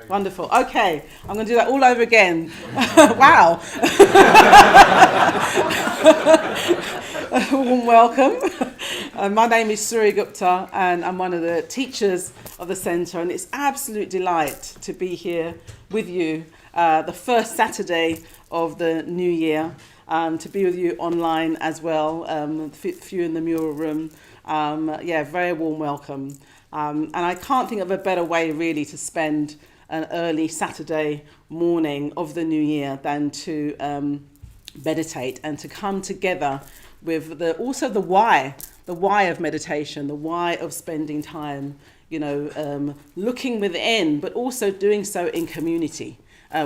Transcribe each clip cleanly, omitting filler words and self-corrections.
Wonderful. Okay, I'm going to do that all over again. Wow. Warm welcome. My name is Suri Gupta and I'm one of the teachers of the centre, and it's absolute delight to be here with you the first Saturday of the new year, to be with you online as well, a few in the mural room. Very warm welcome. And I can't think of a better way really to spend an early Saturday morning of the new year than to meditate and to come together with also the why of meditation, the why of spending time, looking within, but also doing so in community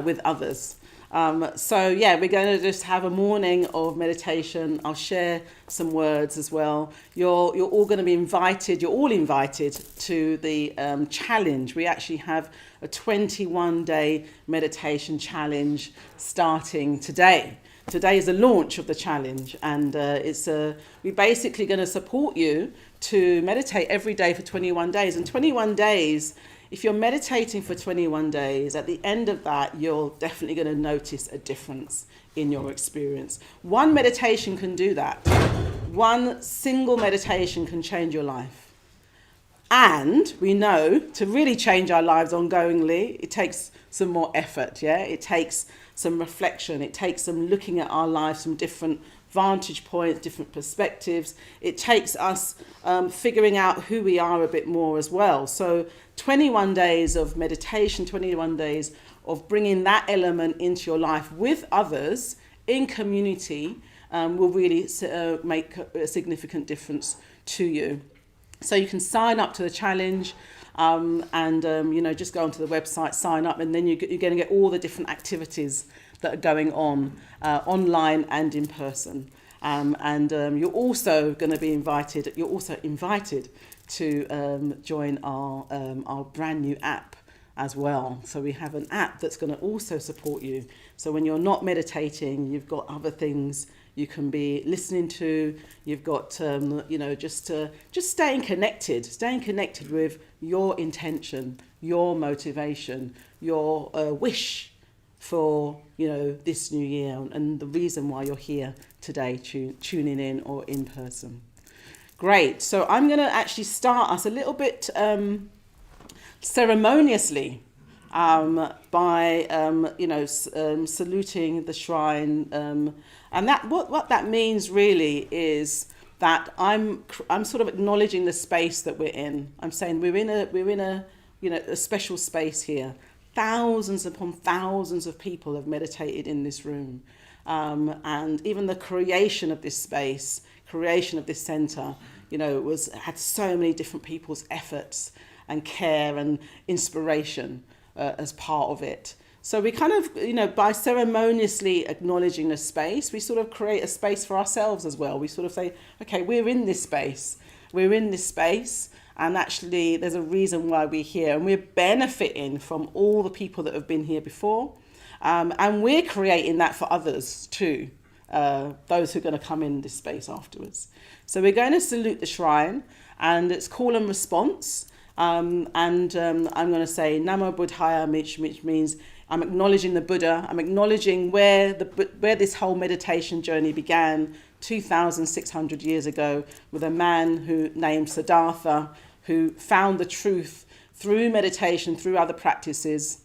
with others. We're going to just have a morning of meditation. I'll share some words as well. You're all going to be invited. You're all invited to the challenge. We actually have a 21-day meditation challenge starting today. Today is the launch of the challenge, and we're basically going to support you to meditate every day for 21 days. And 21 days, if you're meditating for 21 days, at the end of that, you're definitely going to notice a difference in your experience. One meditation can do that. One single meditation can change your life. And we know to really change our lives ongoingly, it takes some more effort, yeah? It takes some reflection. It takes some looking at our lives from different vantage points, different perspectives. It takes us figuring out who we are a bit more as well. So 21 days of meditation, 21 days of bringing that element into your life with others in community will really make a significant difference to you. So you can sign up to the challenge just go onto the website, sign up, and then you're going to get all the different activities that are going on online and in person. You're also going to be invited. You're also invited to join our brand new app as well. So we have an app that's going to also support you. So when you're not meditating, you've got other things you can be listening to. You've got just staying connected with your intention, your motivation, your wish for this new year, and the reason why you're here today, tuning in or in person. Great. So I'm going to actually start us a little bit ceremoniously by saluting the shrine, and that what that means really is that I'm sort of acknowledging the space that we're in. I'm saying we're in a special space here. Thousands upon thousands of people have meditated in this room, and even the creation of this space, creation of this centre, had so many different people's efforts and care and inspiration as part of it. So we kind of, by ceremoniously acknowledging the space, we sort of create a space for ourselves as well. We sort of say, okay, we're in this space, and actually there's a reason why we're here, and we're benefiting from all the people that have been here before, and we're creating that for others too, those who are going to come in this space afterwards. So we're going to salute the shrine, and it's call and response. I'm going to say Namo Buddhaya, which means I'm acknowledging the Buddha. I'm acknowledging where this whole meditation journey began 2,600 years ago with a man named Siddhartha, who found the truth through meditation, through other practices,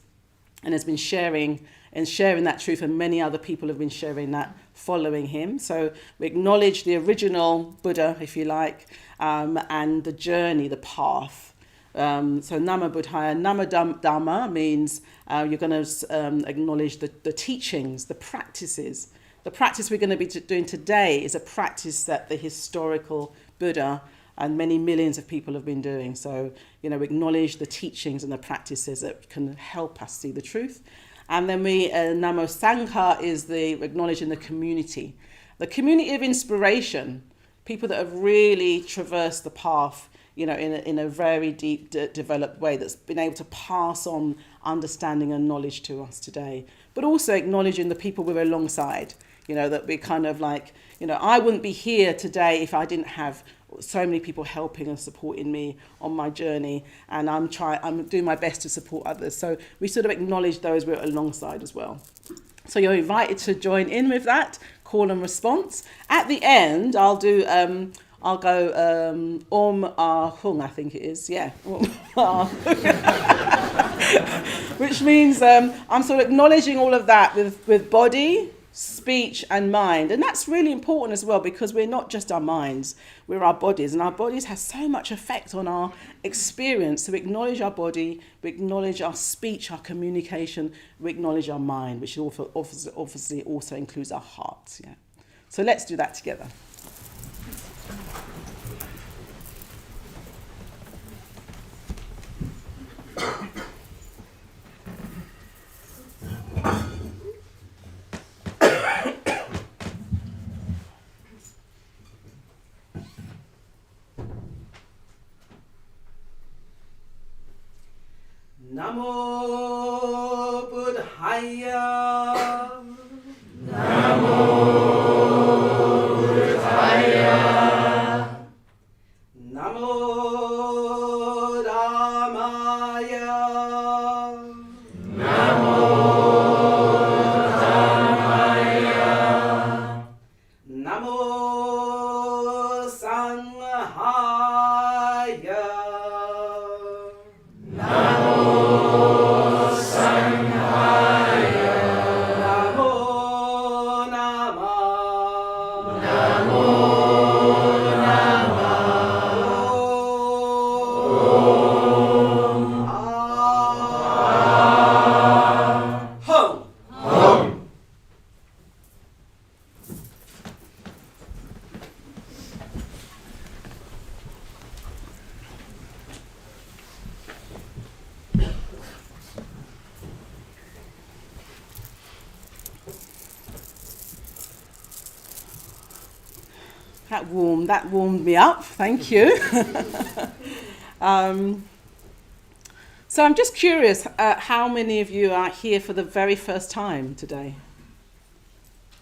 and has been sharing that truth, and many other people have been sharing that following him. So we acknowledge the original Buddha, if you like, and the journey, the path. So Nama Buddhaya, Nama Dhamma means you're going to acknowledge the teachings, the practices. The practice we're going to be doing today is a practice that the historical Buddha and many millions of people have been doing. So, acknowledge the teachings and the practices that can help us see the truth. And then Namo Sangha is acknowledging the community of inspiration, people that have really traversed the path, in a very deep, developed way, that's been able to pass on understanding and knowledge to us today. But also acknowledging the people we're alongside, that we're kind of like, I wouldn't be here today if I didn't have so many people helping and supporting me on my journey, and I'm doing my best to support others. So we sort of acknowledge those we're alongside as well. So you're invited to join in with that call and response. At the end, I'll do I'll go Hung, I think it is, yeah. Which means I'm sort of acknowledging all of that with body, speech and mind. And that's really important as well, because we're not just our minds, we're our bodies. And our bodies have so much effect on our experience. So we acknowledge our body, we acknowledge our speech, our communication, we acknowledge our mind, which obviously also includes our hearts. Yeah. So let's do that together. Namo Buddhaya. Namo Buddhaya. Namo Dhammaya. Namo Dhammaya. Namo Sanghaya. Namo That warmed me up, thank you. So I'm just curious, how many of you are here for the very first time today?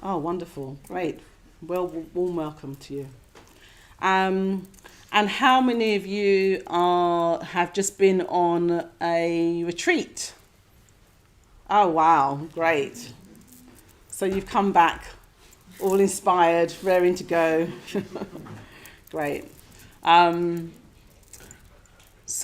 Oh, wonderful, great. Well, warm welcome to you. And how many of you have just been on a retreat? Oh, wow, great. So you've come back all inspired, raring to go. Great. So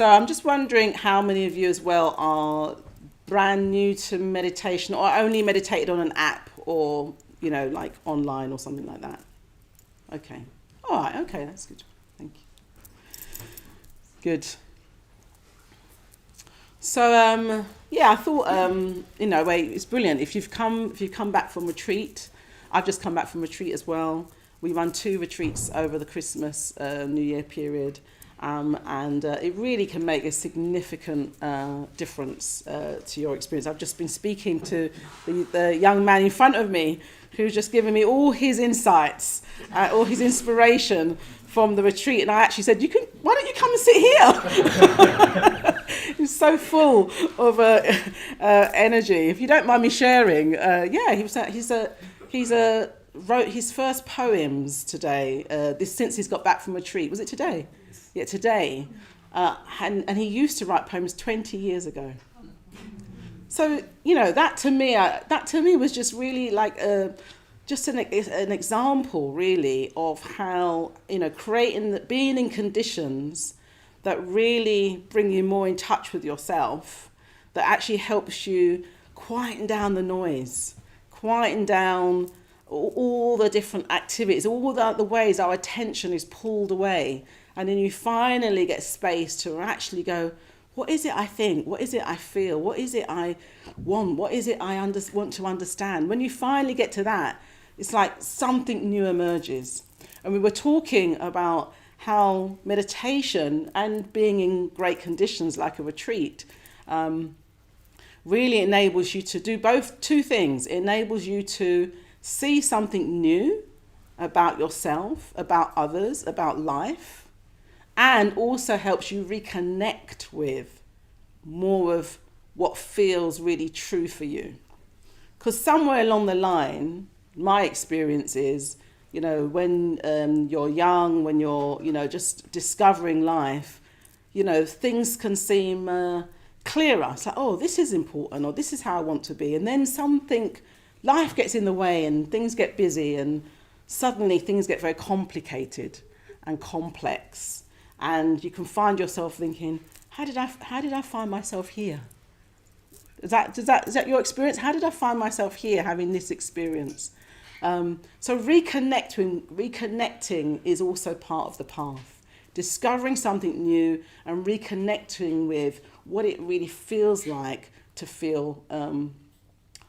I'm just wondering how many of you as well are brand new to meditation, or only meditated on an app, or, you know, like online or something like that. Okay. All right. Okay. That's good. Thank you. Good. So, yeah, I thought, it's brilliant. If you've come back from retreat, I've just come back from retreat as well. We run 2 retreats over the Christmas, New Year period. And it really can make a significant difference to your experience. I've just been speaking to the young man in front of me, who's just given me all his insights, all his inspiration from the retreat. And I actually said, why don't you come and sit here? He's so full of energy. If you don't mind me sharing, he wrote his first poems today, since he's got back from retreat. Was it today? Yeah, today. And he used to write poems 20 years ago. So, that to me was just really like just an example, really, of how, being in conditions that really bring you more in touch with yourself, that actually helps you quieten down the noise, quieten down all the different activities, all the ways our attention is pulled away. And then you finally get space to actually go, what is it I think? What is it I feel? What is it I want? What is it I want to understand? When you finally get to that, it's like something new emerges. And we were talking about how meditation and being in great conditions like a retreat really enables you to do two things. It enables you to see something new about yourself, about others, about life, and also helps you reconnect with more of what feels really true for you. Because somewhere along the line, my experience is, when you're young, when you're, just discovering life, things can seem clearer. It's like, oh, this is important, or this is how I want to be. And then life gets in the way and things get busy, and suddenly things get very complicated and complex. And you can find yourself thinking, how did I find myself here? Is that your experience? How did I find myself here having this experience? So reconnecting is also part of the path. Discovering something new and reconnecting with what it really feels like to feel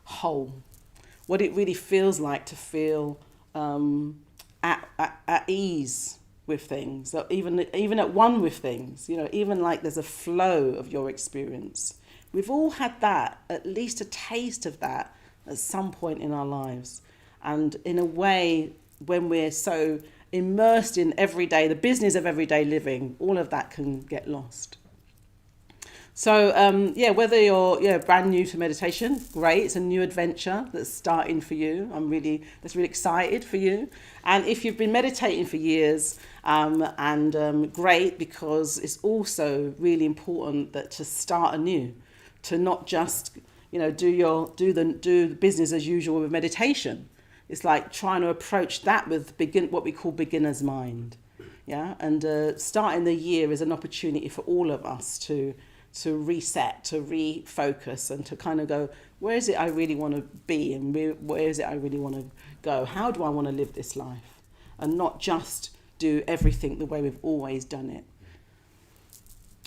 whole. What it really feels like to feel at ease with things, or even at one with things, even like there's a flow of your experience. We've all had that, at least a taste of that at some point in our lives. And in a way, when we're so immersed in the business of everyday living, all of that can get lost. So, whether you're brand new to meditation, great. It's a new adventure that's starting for you. That's really excited for you. And if you've been meditating for years, great, because it's also really important that to start anew, to not just, do the business as usual with meditation. It's like trying to approach that with what we call beginner's mind. Yeah, and starting the year is an opportunity for all of us to reset, to refocus, and to kind of go, where is it I really want to be, and where is it I really want to go? How do I want to live this life? And not just do everything the way we've always done it.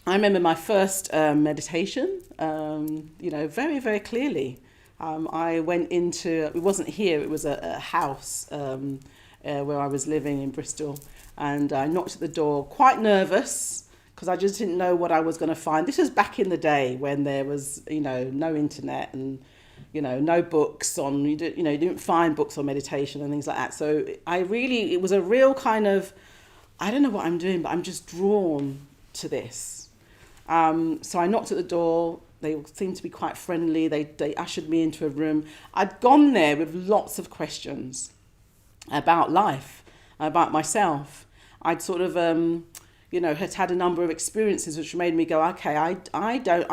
I remember my first meditation, very, very clearly. I went into, it wasn't here, it was a house where I was living in Bristol, and I knocked at the door, quite nervous, because I just didn't know what I was going to find. This was back in the day when there was, no internet and, no books on, you didn't find books on meditation and things like that. So it was a real kind of, I don't know what I'm doing, but I'm just drawn to this. So I knocked at the door. They seemed to be quite friendly. They ushered me into a room. I'd gone there with lots of questions about life, about myself. I'd sort of, had had a number of experiences which made me go, okay, I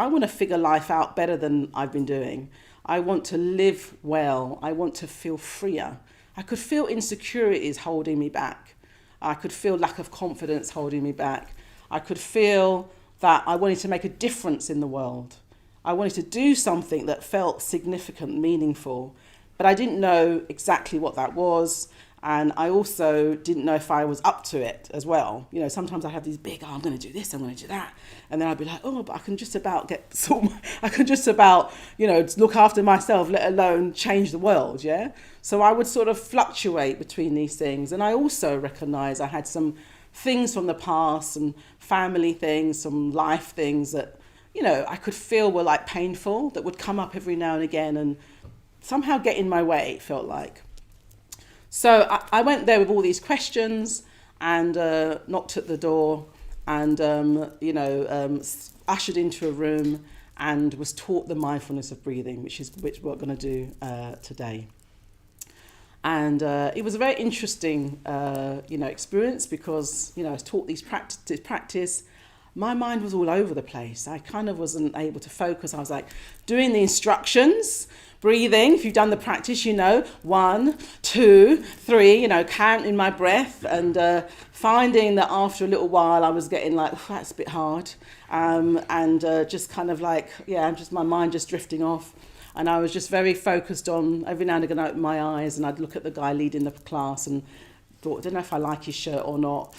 want to figure life out better than I've been doing. I want to live well. I want to feel freer. I could feel insecurities holding me back. I could feel lack of confidence holding me back. I could feel that I wanted to make a difference in the world. I wanted to do something that felt significant, meaningful, but I didn't know exactly what that was. And I also didn't know if I was up to it as well. Sometimes I have these big, I'm going to do this, I'm going to do that. And then I'd be like, oh, but I can just about look after myself, let alone change the world, yeah? So I would sort of fluctuate between these things. And I also recognize I had some things from the past, some family things, some life things that, I could feel were like painful, that would come up every now and again and somehow get in my way, it felt like. So I went there with all these questions and knocked at the door and, ushered into a room and was taught the mindfulness of breathing, which we're going to do today. And it was a very interesting, experience because, I was taught these practice. My mind was all over the place. I kind of wasn't able to focus. I was like doing the instructions, breathing. If you've done the practice, 1, 2, 3, counting my breath and finding that after a little while I was getting like, that's a bit hard. Just kind of like, my mind just drifting off. And I was just very focused on, every now and again, I'd open my eyes and I'd look at the guy leading the class and thought, I don't know if I like his shirt or not,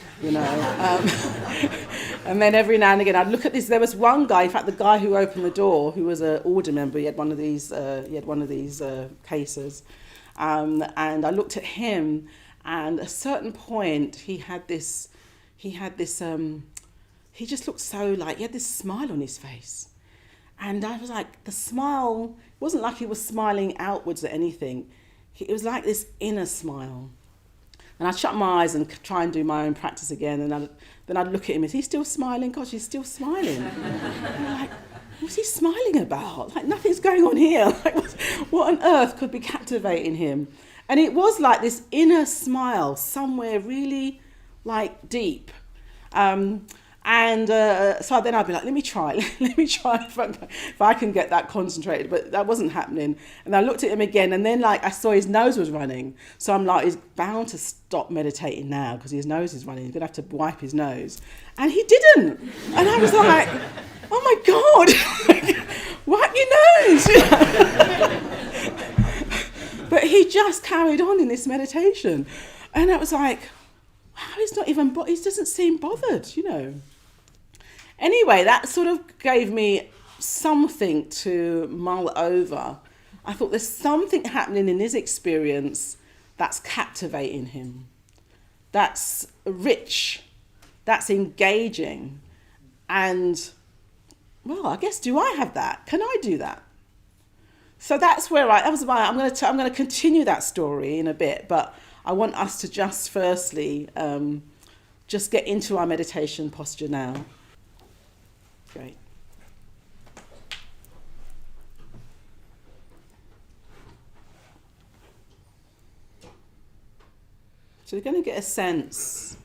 And then every now and again, I'd look at this. There was one guy, in fact, the guy who opened the door, who was an order member. He had one of these cases, and I looked at him. And at a certain point, he just looked so like he had this smile on his face, and I was like, the smile wasn't like he was smiling outwards at anything. It was like this inner smile. And I'd shut my eyes and try and do my own practice again. And then I'd look at him, is he still smiling? Gosh, he's still smiling. And I'm like, what's he smiling about? Like, nothing's going on here. Like, what on earth could be captivating him? And it was like this inner smile somewhere really like deep. So then I'd be like, let me try if I can get that concentrated. But that wasn't happening. And I looked at him again, and then like I saw his nose was running. So I'm like, he's bound to stop meditating now because his nose is running. He's going to have to wipe his nose. And he didn't. And I was like, oh my God, wipe your nose. But he just carried on in this meditation. And I was like, wow, he doesn't seem bothered, Anyway, that sort of gave me something to mull over. I thought there's something happening in his experience that's captivating him, that's rich, that's engaging. And, well, I guess, do I have that? Can I do that? So that's where I'm going to continue that story in a bit, but I want us to just firstly just get into our meditation posture now. Great. So we're going to get a sense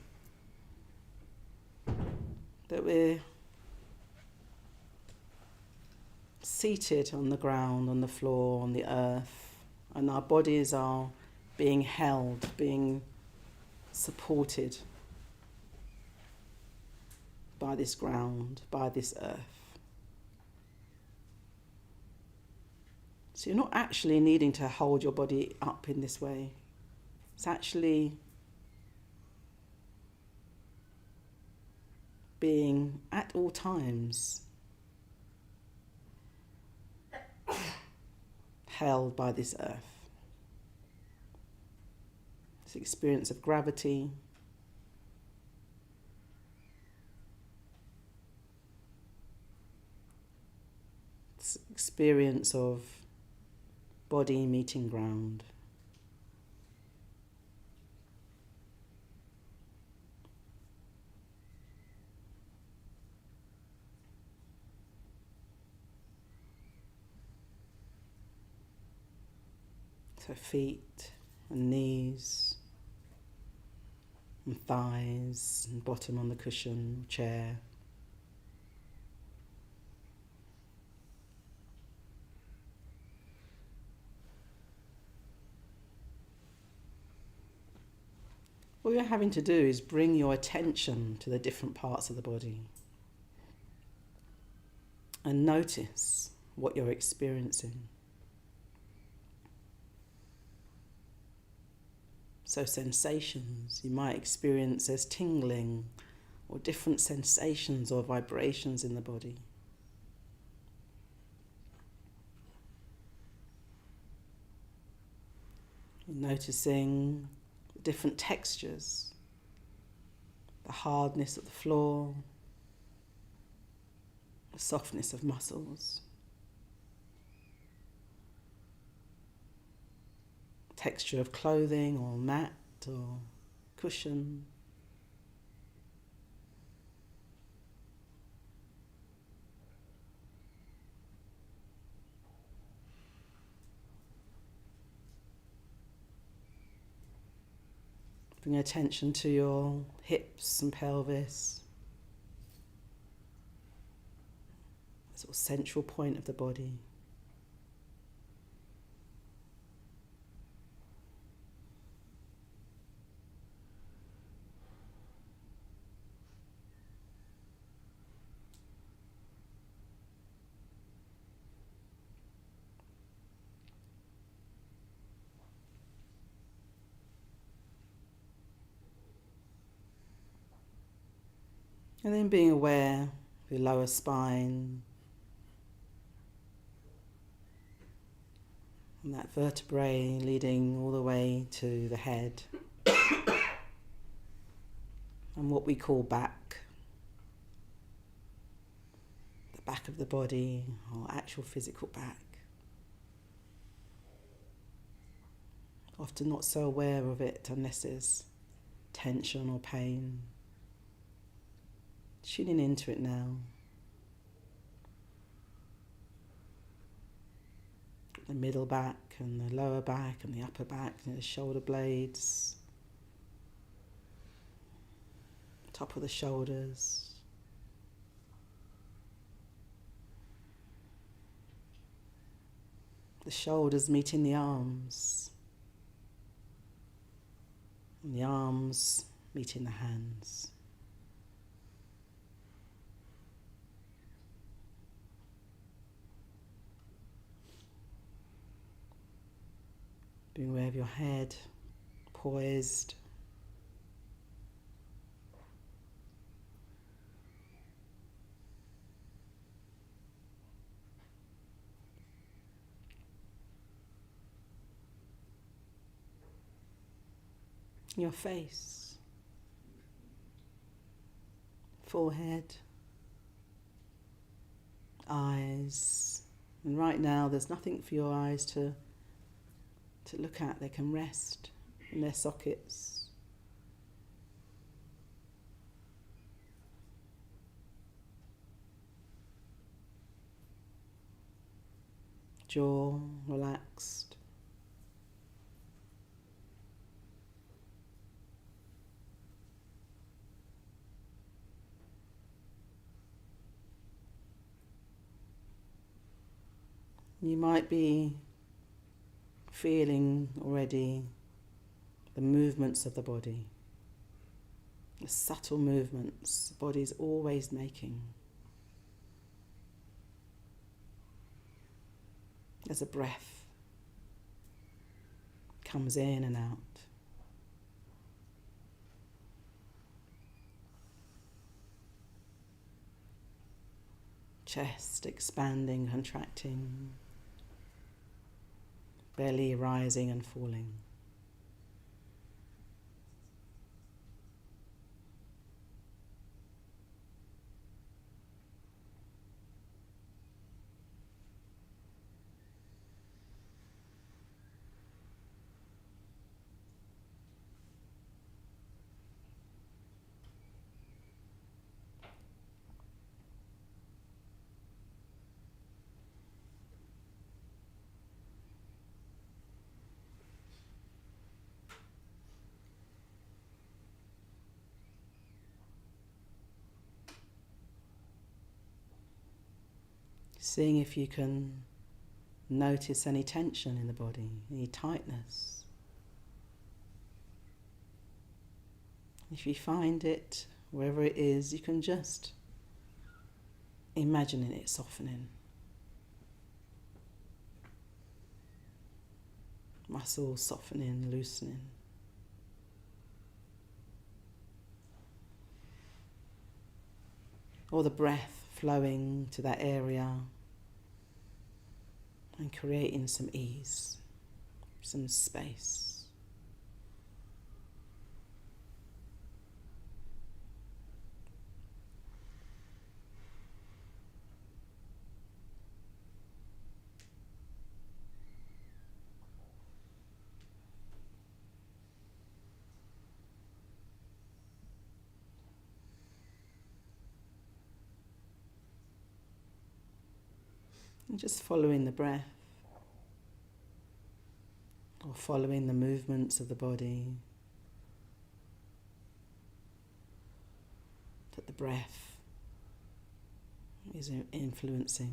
that we're seated on the ground, on the floor, on the earth, and our bodies are being held, being supported by this ground, by this earth. So you're not actually needing to hold your body up in this way. It's actually being at all times held by this earth. This experience of gravity, this experience of body meeting ground. So feet and knees and thighs and bottom on the cushion, chair. What you're having to do is bring your attention to the different parts of the body and notice what you're experiencing. So sensations you might experience as tingling or different sensations or vibrations in the body. You're noticing different textures, the hardness of the floor, the softness of muscles, texture of clothing or mat or cushion. Bring attention to your hips and pelvis, the sort of central point of the body. And then being aware of your lower spine and that vertebrae leading all the way to the head and what we call back, the back of the body or actual physical back. Often not so aware of it unless there's tension or pain. Tuning into it now. the middle back and the lower back and the upper back and the shoulder blades, top of the shoulders, the shoulders meeting the arms, and the arms meeting the hands. Being aware of your head, poised. Your face, forehead, eyes. And right now there's nothing for your eyes to look at. They can rest in their sockets. Jaw relaxed. You might be feeling already the movements of the body, the subtle movements the body's always making. As a breath comes in and out. Chest expanding, contracting. Belly rising and falling. Seeing if you can notice any tension in the body, any tightness. If you find it, wherever it is, you can just imagine it softening. Muscles softening, loosening. Or the breath flowing to that area and creating some ease, some space. And just following the breath, or following the movements of the body, that the breath is influencing.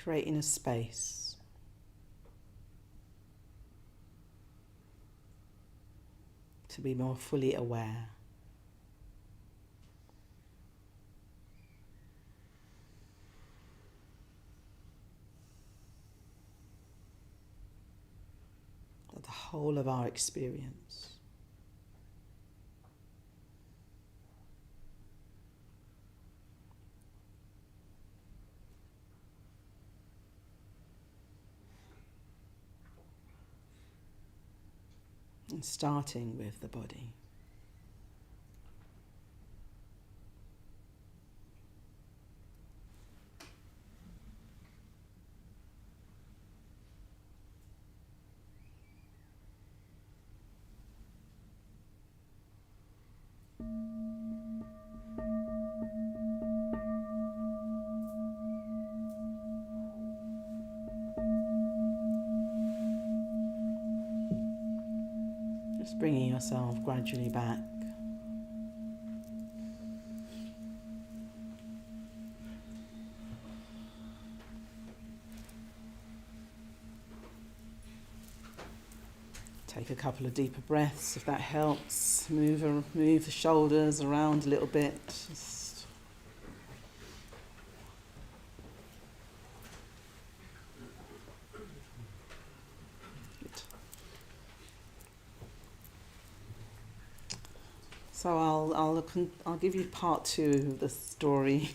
Creating a space. To be more fully aware. Of the whole of our experience. And starting with the body. Just bringing yourself gradually back. Take a couple of deeper breaths if that helps. Move the shoulders around a little bit. Just good. So I'll give you part 2 of the story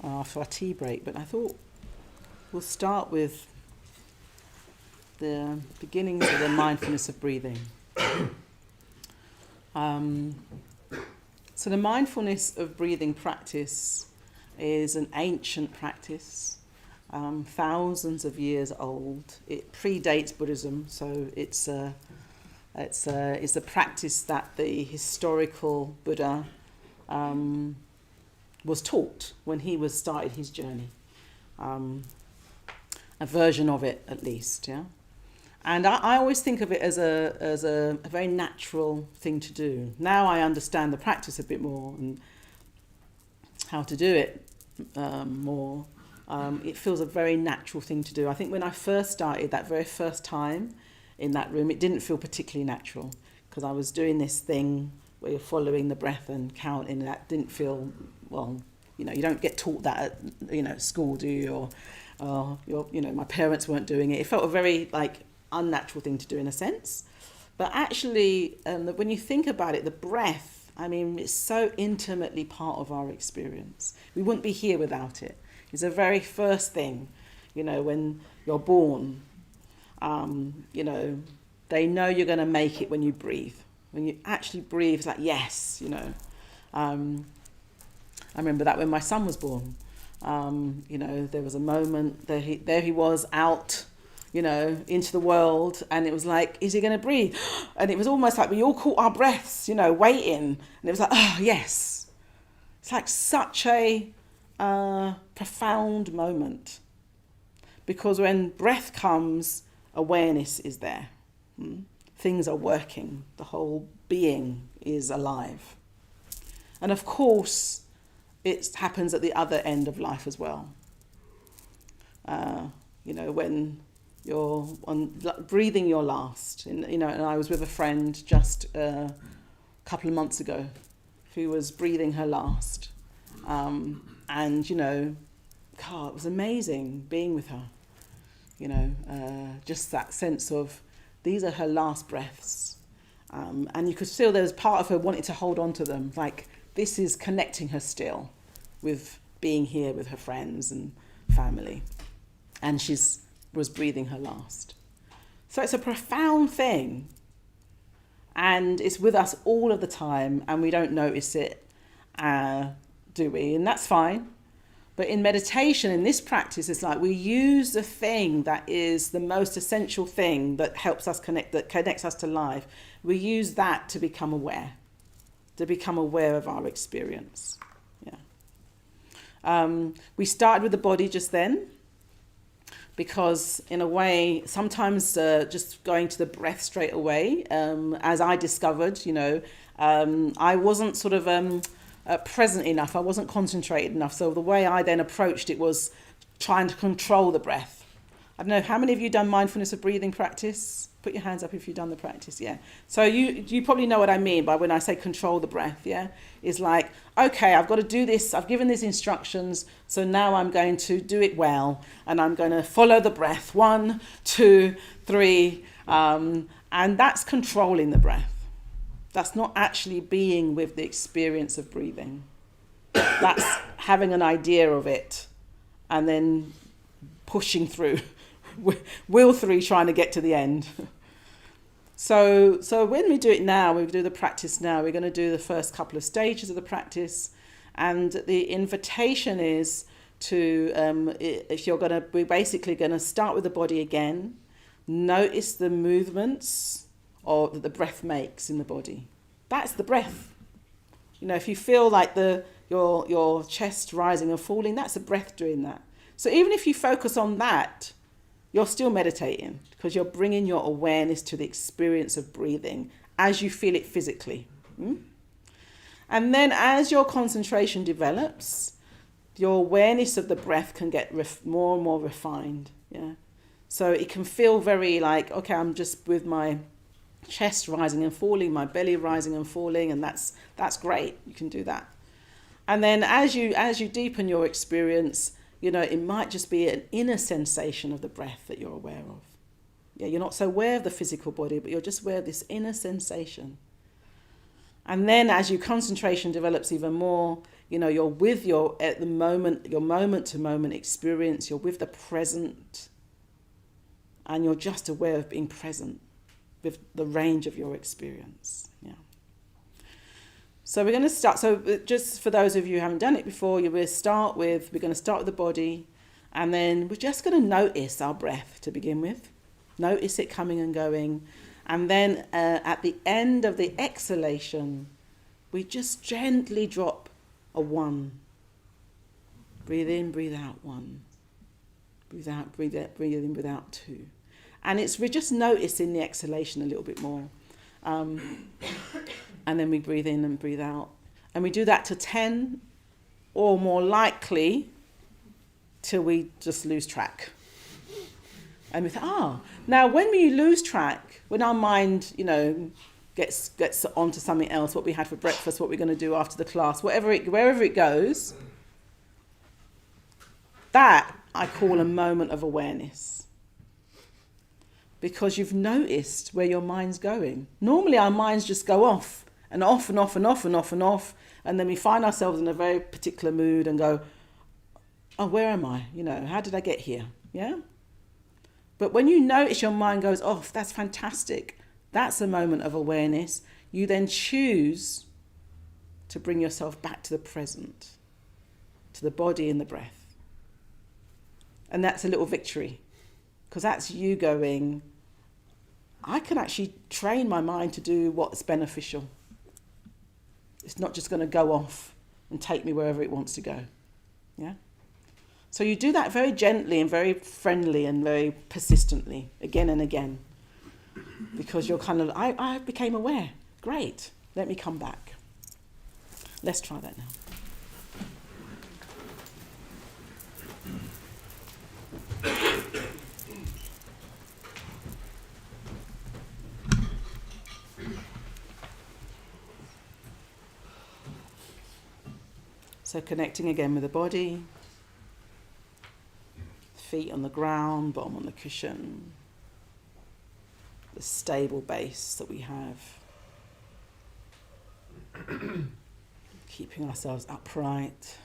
after our tea break, but I thought we'll start with the beginnings of the mindfulness of breathing. So the mindfulness of breathing practice is an ancient practice, thousands of years old. It predates Buddhism, so it's a practice that the historical Buddha was taught when he was started his journey. A version of it, at least, yeah. And I always think of it as a very natural thing to do. Now I understand the practice a bit more and how to do it more. It feels a very natural thing to do. I think when I first started, that very first time in that room, it didn't feel particularly natural because I was doing this thing where you're following the breath and counting. That didn't feel, well, you don't get taught that at school, do you? Or my parents weren't doing it. It felt a very unnatural thing to do in a sense. But actually, when you think about it, the breath, it's so intimately part of our experience. We wouldn't be here without it. It's the very first thing, when you're born, they know you're going to make it when you breathe. When you actually breathe, it's like, yes, I remember that when my son was born. There was a moment, there he was out, into the world, and it was like, is he going to breathe? And it was almost like we all caught our breaths, waiting. And it was like, oh, yes. It's like such a profound moment. Because when breath comes, awareness is there. Things are working. The whole being is alive. And of course, it happens at the other end of life as well. When you're breathing your last. And I was with a friend just a couple of months ago who was breathing her last. It was amazing being with her. Just that sense of these are her last breaths. And you could feel there was part of her wanting to hold on to them. Like this is connecting her still with being here with her friends and family. And was breathing her last. So it's a profound thing. And it's with us all of the time and we don't notice it, do we? And that's fine. But in meditation, in this practice, it's like we use the thing that is the most essential thing that helps us that connects us to life. We use that to become aware of our experience. Yeah. We started with the body just then, because in a way, sometimes just going to the breath straight away, as I discovered, I wasn't sort of present enough. I wasn't concentrated enough. So the way I then approached it was trying to control the breath. I don't know, how many of you done mindfulness of breathing practice? Put your hands up if you've done the practice, yeah. So you probably know what I mean by when I say control the breath, yeah? It's like, okay, I've got to do this. I've given these instructions. So now I'm going to do it well. And I'm going to follow the breath. 1, 2, 3. And that's controlling the breath. That's not actually being with the experience of breathing. That's having an idea of it and then pushing through, will through trying to get to the end. So when we do it now, we do the practice now, we're going to do the first couple of stages of the practice. And the invitation is to, we're basically going to start with the body again. Notice the movements that the breath makes in the body. That's the breath. You know, if you feel like your chest rising and falling, that's the breath doing that. So even if you focus on that, you're still meditating because you're bringing your awareness to the experience of breathing as you feel it physically. And then as your concentration develops, your awareness of the breath can get more and more refined. Yeah. So it can feel very like, okay, I'm just with my chest rising and falling, my belly rising and falling, and that's great. You can do that. And then as you deepen your experience, you know, it might just be an inner sensation of the breath that you're aware of. Yeah, you're not so aware of the physical body, but you're just aware of this inner sensation. And then as your concentration develops even more, you know, you're with your moment to moment experience, you're with the present, and you're just aware of being present with the range of your experience. Yeah. So we're going to start. So just for those of you who haven't done it before, we're going to start with the body, and then we're just going to notice our breath to begin with. Notice it coming and going. And then at the end of the exhalation, we just gently drop a 1. Breathe in, breathe out 1. Breathe out, breathe in, breathe out 2. And we're just noticing the exhalation a little bit more. And then we breathe in and breathe out. And we do that to 10, or more likely, till we just lose track. And we think, now when we lose track, when our mind, you know, gets onto something else, what we had for breakfast, what we're going to do after the class, wherever it goes, that I call a moment of awareness. Because you've noticed where your mind's going. Normally our minds just go off and off and off and off and off and off, and then we find ourselves in a very particular mood and go, oh, where am I? You know, how did I get here? Yeah? But when you notice your mind goes off, that's fantastic. That's a moment of awareness. You then choose to bring yourself back to the present, to the body and the breath. And that's a little victory, because that's you going, I can actually train my mind to do what's beneficial. It's not just going to go off and take me wherever it wants to go. Yeah? So you do that very gently and very friendly and very persistently, again and again. Because you're kind of, I became aware. Great. Let me come back. Let's try that now. So connecting again with the body, feet on the ground, bottom on the cushion, the stable base that we have. Keeping ourselves upright,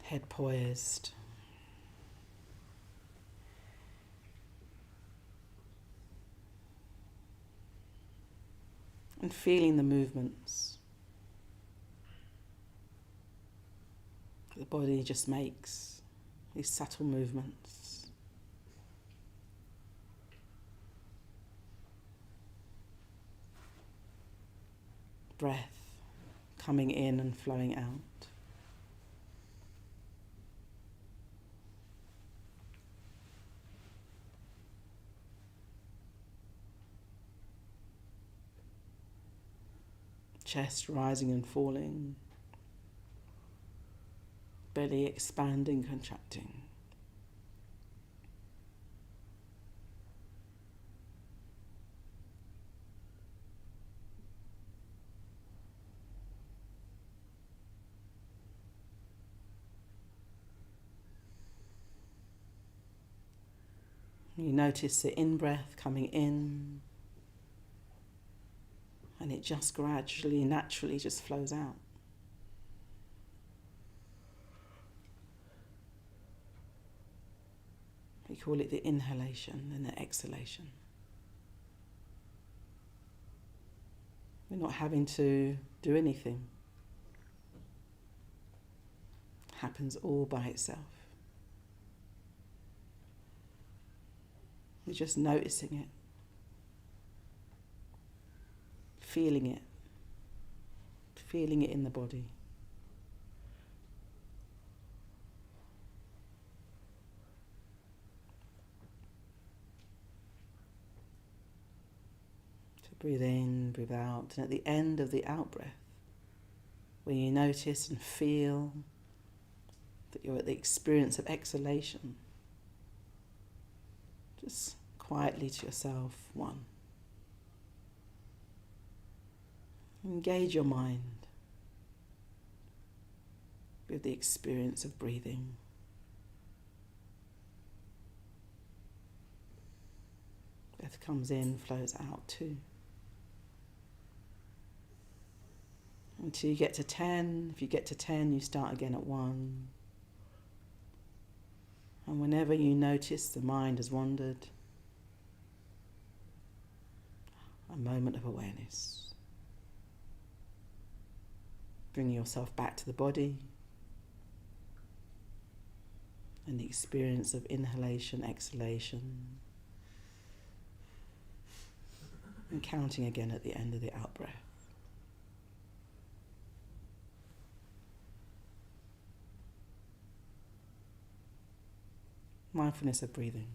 head poised. And feeling the movements the body just makes, these subtle movements. Breath coming in and flowing out. Chest rising and falling, belly expanding, contracting. You notice the in-breath coming in, and it just gradually, naturally just flows out. We call it the inhalation and the exhalation. We're not having to do anything. It happens all by itself. We're just noticing it, feeling it in the body. So breathe in, breathe out, and at the end of the out-breath, when you notice and feel that you're at the experience of exhalation, just quietly to yourself, 1. Engage your mind with the experience of breathing. Breath comes in, flows out 2. Until you get to 10. If you get to 10, you start again at 1. And whenever you notice the mind has wandered, a moment of awareness. Bring yourself back to the body and the experience of inhalation, exhalation, and counting again at the end of the out-breath. Mindfulness of breathing.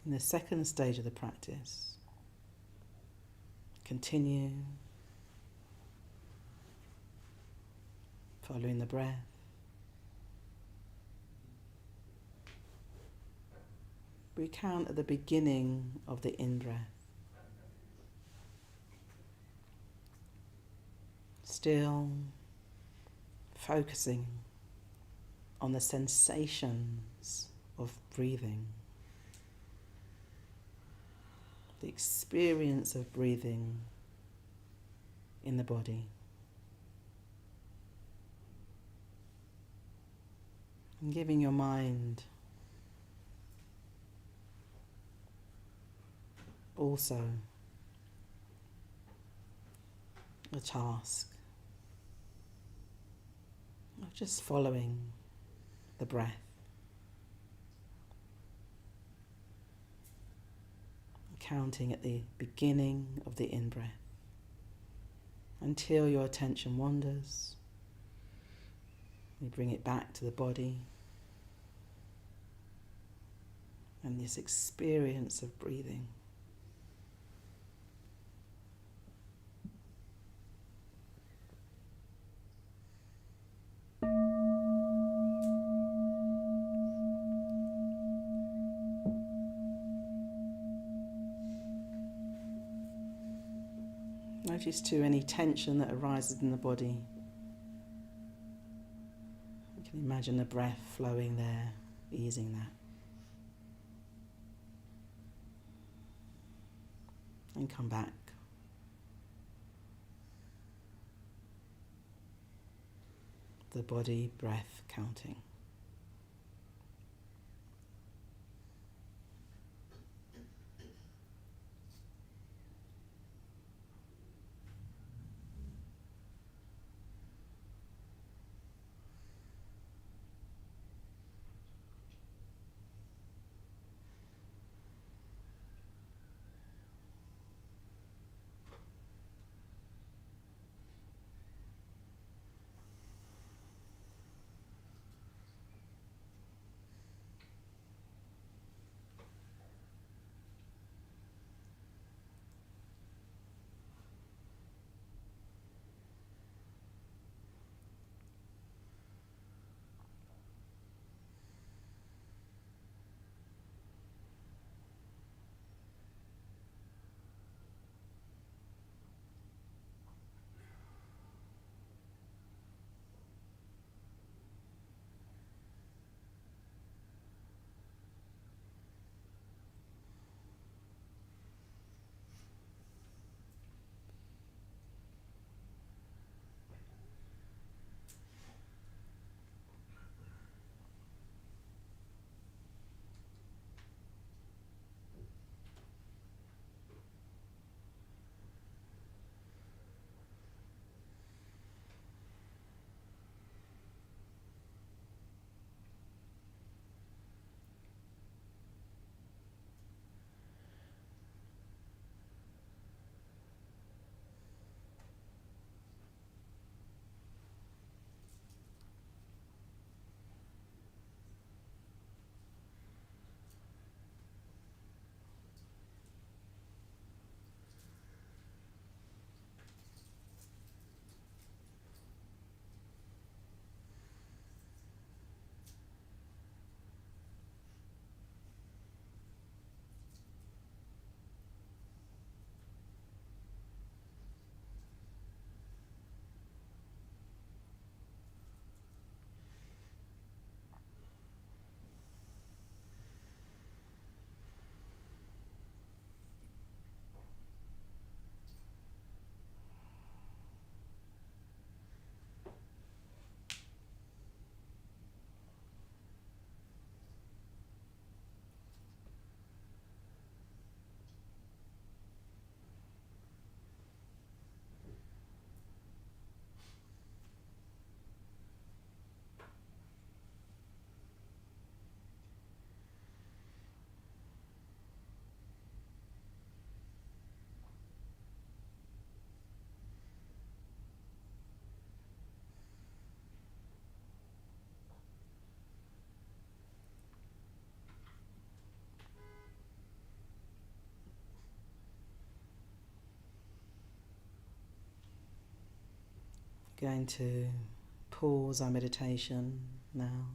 In the second stage of the practice, continue following the breath. We count at the beginning of the in-breath. Still focusing on the sensations of breathing, the experience of breathing in the body. And giving your mind also a task of just following the breath, counting at the beginning of the in-breath until your attention wanders. You bring it back to the body and this experience of breathing. Notice too any tension that arises in the body. You can imagine the breath flowing there, easing that. And come back. The body, breath, counting. Going to pause our meditation now.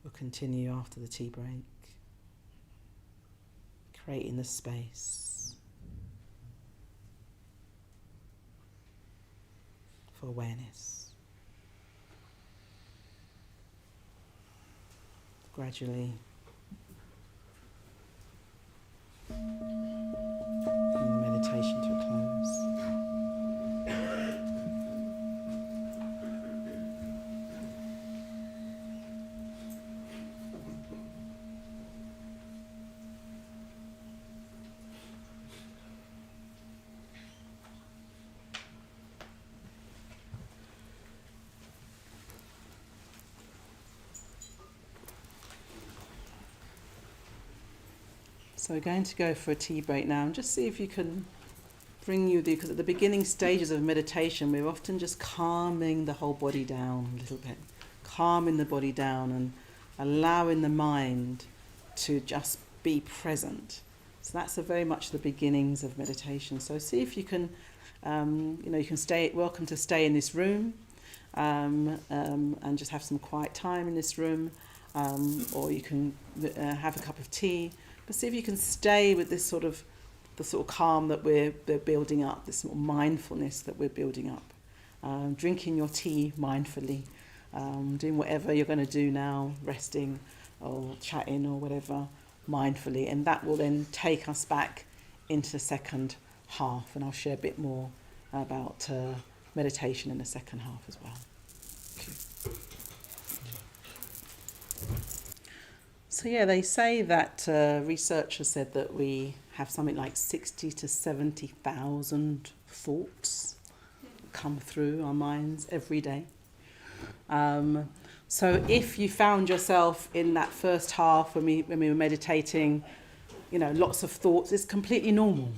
We'll continue after the tea break, creating the space for awareness. Gradually bring the meditation to a close. So we're going to go for a tea break now and just see if you can bring you because at the beginning stages of meditation we're often just calming the whole body down a little bit, calming the body down and allowing the mind to just be present. So that's very much the beginnings of meditation. So see if you can, you can stay, welcome to stay in this room and just have some quiet time in this room, or you can have a cup of tea. But see if you can stay with this the sort of calm that we're building up, this sort of mindfulness that we're building up. Drinking your tea mindfully, doing whatever you're going to do now, resting or chatting or whatever, mindfully. And that will then take us back into the second half. And I'll share a bit more about meditation in the second half as well. So yeah, they say that researchers said that we have something like 60 to 70,000 thoughts come through our minds every day. So if you found yourself in that first half when we were meditating, lots of thoughts, it's completely normal.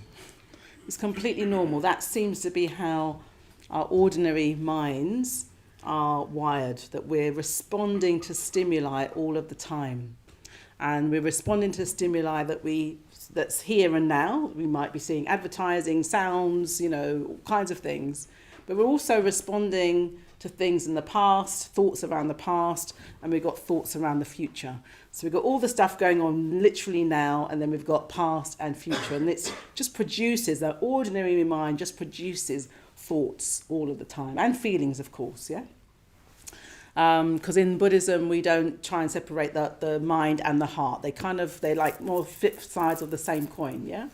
It's completely normal. That seems to be how our ordinary minds are wired, that we're responding to stimuli all of the time. And we're responding to stimuli that's here and now. We might be seeing advertising, sounds, all kinds of things. But we're also responding to things in the past, thoughts around the past, and we've got thoughts around the future. So we've got all the stuff going on literally now, and then we've got past and future. And it just produces, the ordinary mind just produces thoughts all of the time, and feelings, of course, yeah? Because in Buddhism we don't try and separate the mind and the heart. They're like more flip sides of the same coin, yeah?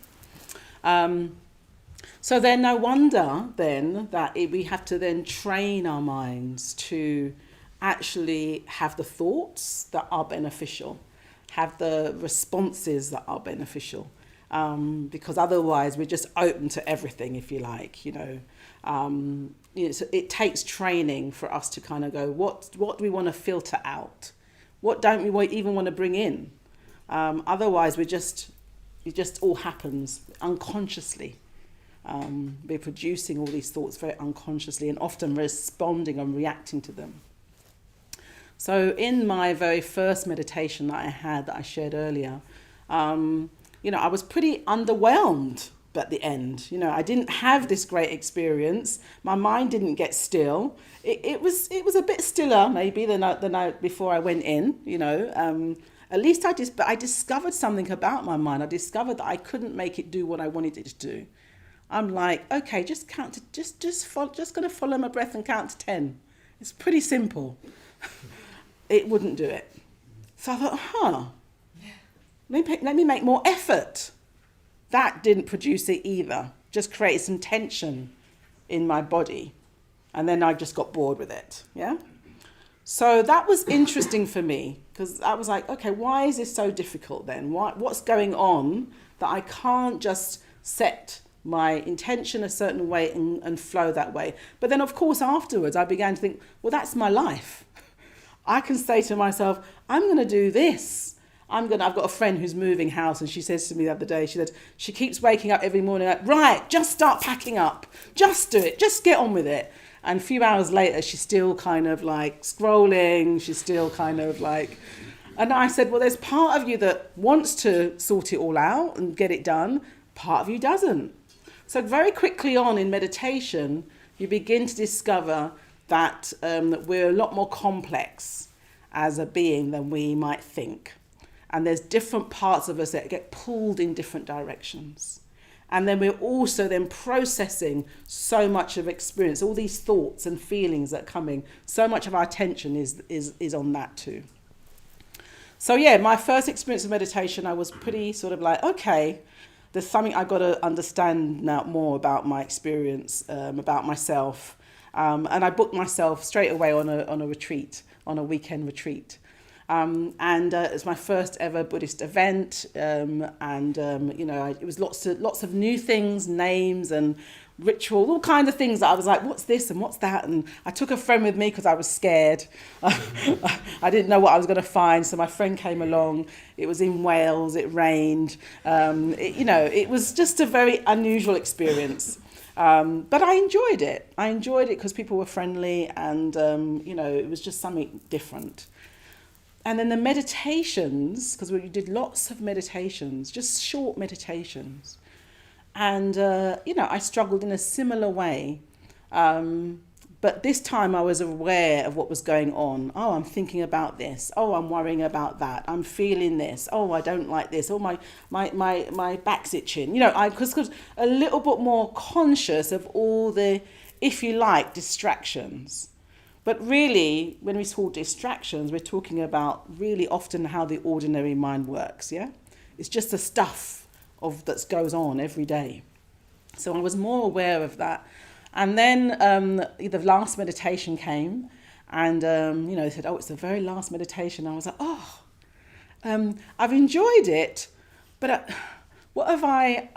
So then no wonder then that we have to then train our minds to actually have the thoughts that are beneficial, have the responses that are beneficial, because otherwise we're just open to everything, if you like, So it takes training for us to kind of go, what do we want to filter out? What don't we even want to bring in? Otherwise, it just all happens unconsciously. We're producing all these thoughts very unconsciously and often responding and reacting to them. So in my very first meditation that I had, that I shared earlier, I was pretty underwhelmed at the end. I didn't have this great experience. My mind didn't get still. It was a bit stiller maybe than before I went in. At least I discovered something about my mind. I discovered that I couldn't make it do what I wanted it to do. I'm like, okay, just count to just going to follow my breath and count to 10. It's pretty simple. It wouldn't do it. So I thought, let me make more effort. That didn't produce it either. Just created some tension in my body. And then I just got bored with it. Yeah? So that was interesting for me, because I was like, okay, why is this so difficult then? What's going on that I can't just set my intention a certain way and flow that way? But then, of course, afterwards, I began to think, well, that's my life. I can say to myself, I'm going to do this. I've got a friend who's moving house, and she says to me the other day, she said, she keeps waking up every morning like, right, just start packing up. Just do it. Just get on with it. And a few hours later, she's still kind of like scrolling. She's still kind of like, and I said, well, there's part of you that wants to sort it all out and get it done. Part of you doesn't. So very quickly on in meditation, you begin to discover that we're a lot more complex as a being than we might think. And there's different parts of us that get pulled in different directions. And then we're also then processing so much of experience, all these thoughts and feelings that are coming. So much of our attention is on that too. So yeah, my first experience of meditation, I was pretty sort of like, okay, there's something I've got to understand now more about my experience, about myself. And I booked myself straight away on a retreat, on a weekend retreat. And it's my first ever Buddhist event, it was lots of new things, names and rituals, all kinds of things that I was like, what's this and what's that? And I took a friend with me because I was scared. I didn't know what I was going to find, so my friend came along. It was in Wales, it rained. It was just a very unusual experience. But I enjoyed it. I enjoyed it because people were friendly and, it was just something different. And then the meditations, because we did lots of meditations, just short meditations. And, I struggled in a similar way. But this time I was aware of what was going on. Oh, I'm thinking about this. Oh, I'm worrying about that. I'm feeling this. Oh, I don't like this. Oh, my back's itching. I was a little bit more conscious of all the, if you like, distractions. But really, when we talk distractions, we're talking about really often how the ordinary mind works, yeah? It's just the stuff that goes on every day. So I was more aware of that. And then the last meditation came and, they said, oh, it's the very last meditation. I was like, I've enjoyed it, but what have I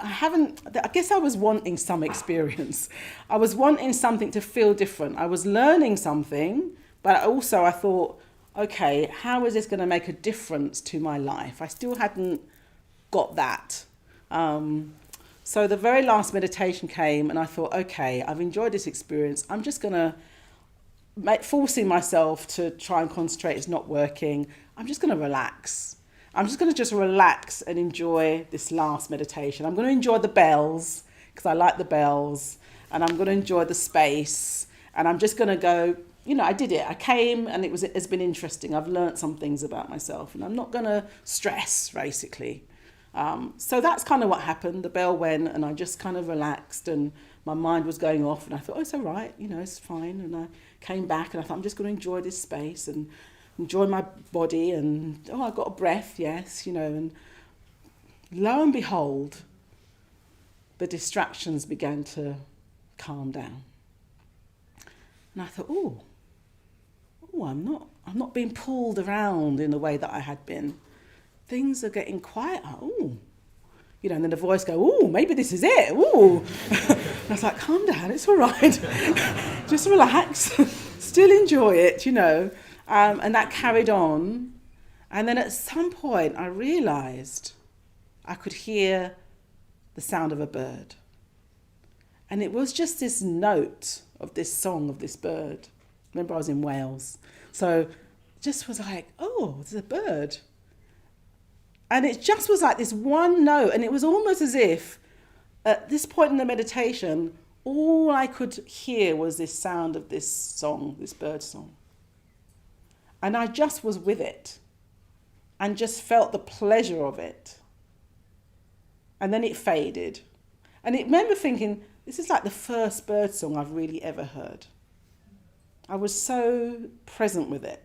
guess I was wanting some experience. I was wanting something to feel different. I was learning something, but also I thought, okay, how is this going to make a difference to my life? I still hadn't got that. So the very last meditation came and I thought, okay, I've enjoyed this experience. I'm just going to forcing myself to try and concentrate is not working. I'm just going to relax. I'm just going to relax and enjoy this last meditation. I'm going to enjoy the bells because I like the bells, and I'm going to enjoy the space, and I'm just going to go, I did it. I came and it's been interesting. I've learned some things about myself and I'm not going to stress, basically. So that's kind of what happened. The bell went and I just kind of relaxed and my mind was going off and I thought, oh, it's all right, it's fine. And I came back and I thought, I'm just going to enjoy this space and enjoy my body and, I got a breath, yes, and lo and behold, the distractions began to calm down. And I thought, I'm not being pulled around in the way that I had been. Things are getting quieter. And then the voice go, maybe this is it. And I was like, calm down, it's all right. Just relax, still enjoy it, And that carried on. And then at some point I realised I could hear the sound of a bird. And it was just this note of this song of this bird. Remember, I was in Wales. So just was like, there's a bird. And it just was like this one note. And it was almost as if at this point in the meditation, all I could hear was this sound of this song, this bird song. And I just was with it and just felt the pleasure of it. And then it faded. And I remember thinking, this is like the first bird song I've really ever heard. I was so present with it.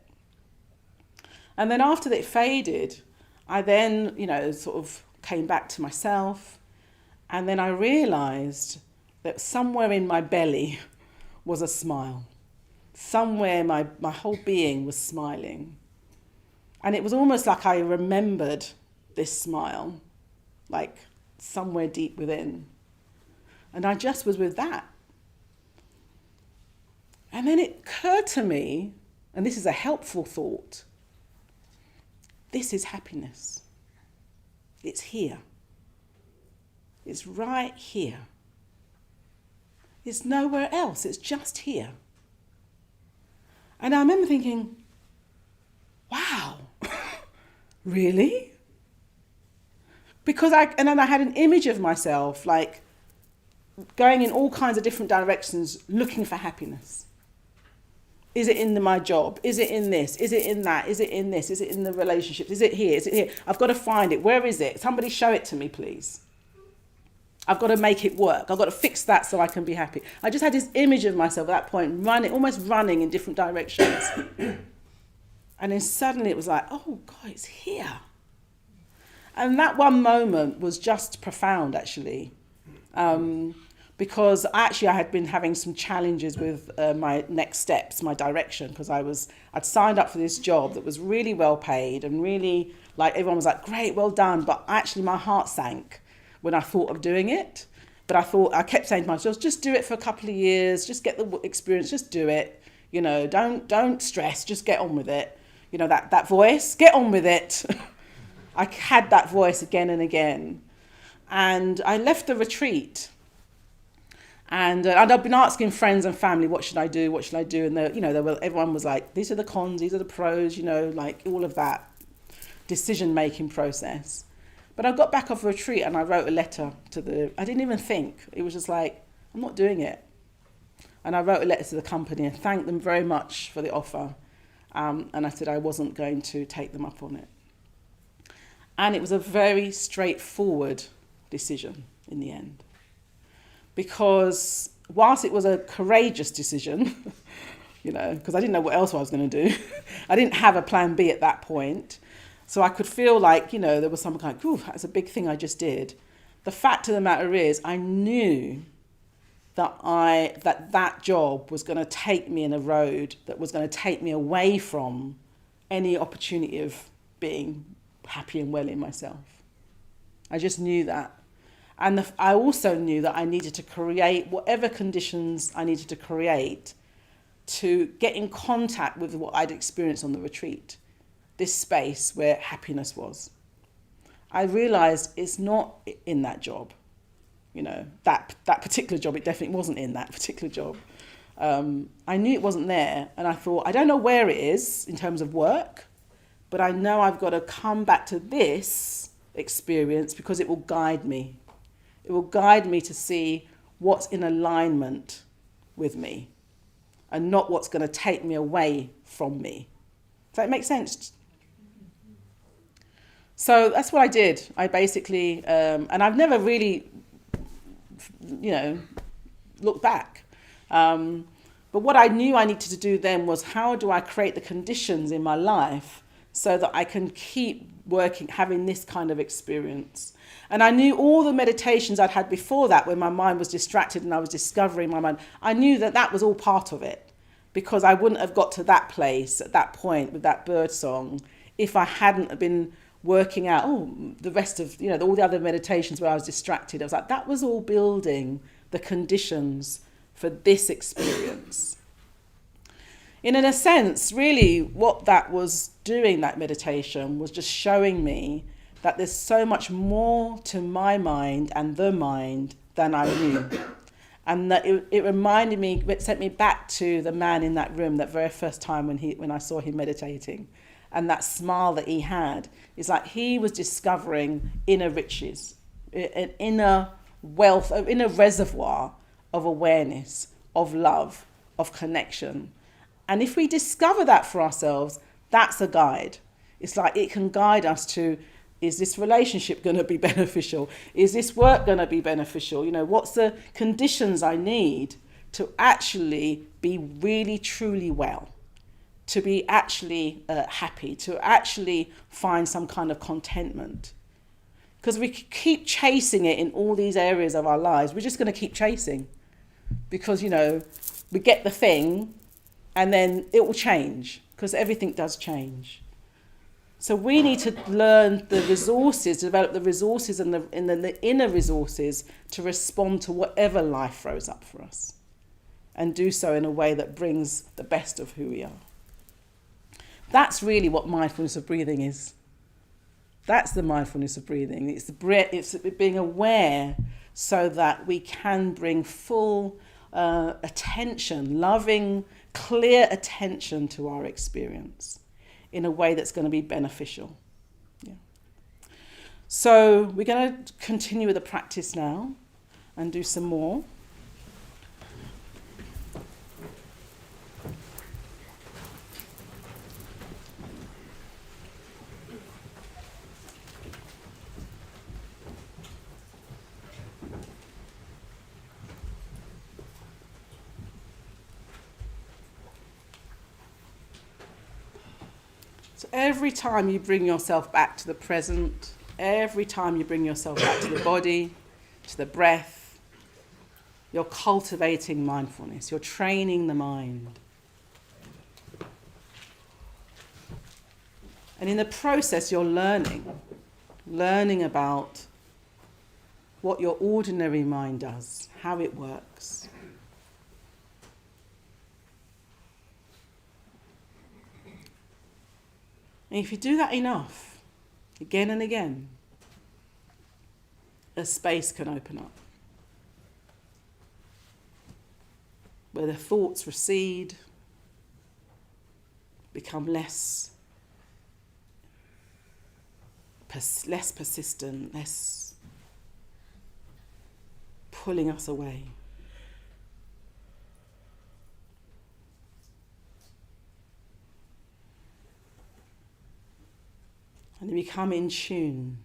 And then after it faded, I then, sort of came back to myself. And then I realised that somewhere in my belly was a smile. Somewhere my whole being was smiling. And it was almost like I remembered this smile, like somewhere deep within. And I just was with that. And then it occurred to me, and this is a helpful thought, this is happiness. It's here. It's right here. It's nowhere else. It's just here. And I remember thinking, wow, really? Because then I had an image of myself, like going in all kinds of different directions, looking for happiness. Is it in my job? Is it in this? Is it in that? Is it in this? Is it in the relationships? Is it here? Is it here? I've got to find it. Where is it? Somebody show it to me, please. I've got to make it work. I've got to fix that so I can be happy. I just had this image of myself at that point, almost running in different directions. And then suddenly it was like, oh God, it's here. And that one moment was just profound, actually. Because actually I had been having some challenges with my next steps, my direction, because I'd signed up for this job that was really well paid and really, like, everyone was like, great, well done. But actually my heart sank when I thought of doing it. But I kept saying to myself, just do it for a couple of years, just get the experience, just do it. You know, don't stress, just get on with it. You know, that voice, get on with it. I had that voice again and again. And I left the retreat. And I'd been asking friends and family, what should I do? What should I do? And everyone was like, these are the cons, these are the pros, you know, like all of that decision-making process. But I got back off a retreat and I wrote a letter I didn't even think. It was just like, I'm not doing it. And I wrote a letter to the company and thanked them very much for the offer. And I said I wasn't going to take them up on it. And it was a very straightforward decision in the end. Because whilst it was a courageous decision, you know, because I didn't know what else I was going to do. I didn't have a plan B at that point. So I could feel like, you know, there was some kind of, ooh, that's a big thing I just did. The fact of the matter is, I knew that job was going to take me in a road that was going to take me away from any opportunity of being happy and well in myself. I just knew that. And I also knew that I needed to create whatever conditions I needed to create to get in contact with what I'd experienced on the retreat, this space where happiness was. I realised it's not in that job. You know, that particular job, it definitely wasn't in that particular job. I knew it wasn't there. And I thought, I don't know where it is in terms of work, but I know I've got to come back to this experience because it will guide me. It will guide me to see what's in alignment with me and not what's going to take me away from me. Does that make sense? So that's what I did. I basically, and I've never really, you know, looked back. But what I knew I needed to do then was, how do I create the conditions in my life so that I can keep working, having this kind of experience? And I knew all the meditations I'd had before that, when my mind was distracted and I was discovering my mind, I knew that was all part of it, because I wouldn't have got to that place at that point with that bird song if I hadn't been working out, the rest of, you know, all the other meditations where I was distracted. I was like, that was all building the conditions for this experience. In a sense, really what that was doing, that meditation, was just showing me that there's so much more to my mind and the mind than I knew. And that it reminded me, it sent me back to the man in that room that very first time when I saw him meditating. And that smile that he had, is like he was discovering inner riches, an inner wealth, an inner reservoir of awareness, of love, of connection. And if we discover that for ourselves, that's a guide. It's like it can guide us to, is this relationship going to be beneficial? Is this work going to be beneficial? You know, what's the conditions I need to actually be really, truly well? To be actually happy, to actually find some kind of contentment. Because we keep chasing it in all these areas of our lives. We're just going to keep chasing. Because, you know, we get the thing and then it will change. Because everything does change. So we need to learn the resources, develop the resources and the inner resources to respond to whatever life throws up for us. And do so in a way that brings the best of who we are. That's really what mindfulness of breathing is. That's the mindfulness of breathing. It's being aware so that we can bring full attention, loving, clear attention to our experience in a way that's going to be beneficial. Yeah. So we're going to continue with the practice now. and do some more. So every time you bring yourself back to the present, every time you bring yourself back to the body, to the breath, you're cultivating mindfulness, you're training the mind. And in the process, you're learning about what your ordinary mind does, how it works. And if you do that enough, again and again, a space can open up where the thoughts recede, become less persistent, less pulling us away. And you become in tune,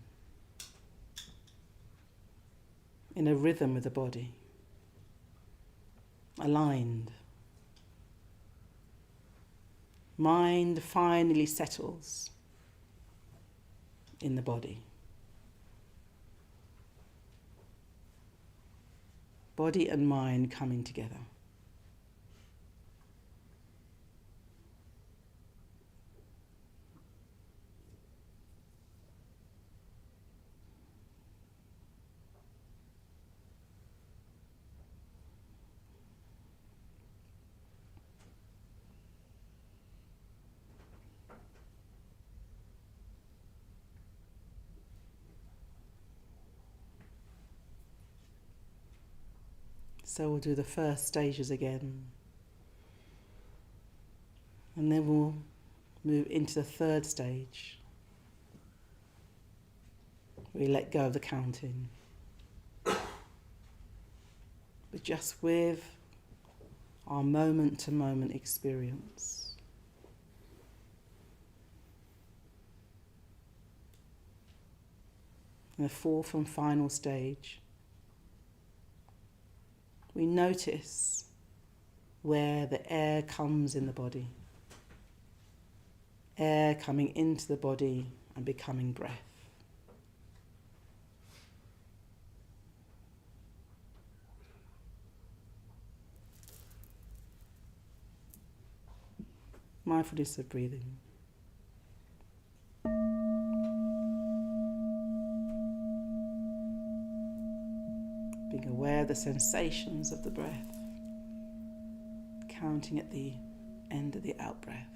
in a rhythm with the body, aligned. Mind finally settles in the body. Body and mind coming together. So we'll do the first stages again. And then we'll move into the third stage. We let go of the counting. But just with our moment-to-moment experience. And the fourth and final stage, we notice where the air comes in the body. Air coming into the body and becoming breath. Mindfulness of breathing. Being aware of the sensations of the breath. Counting at the end of the out-breath.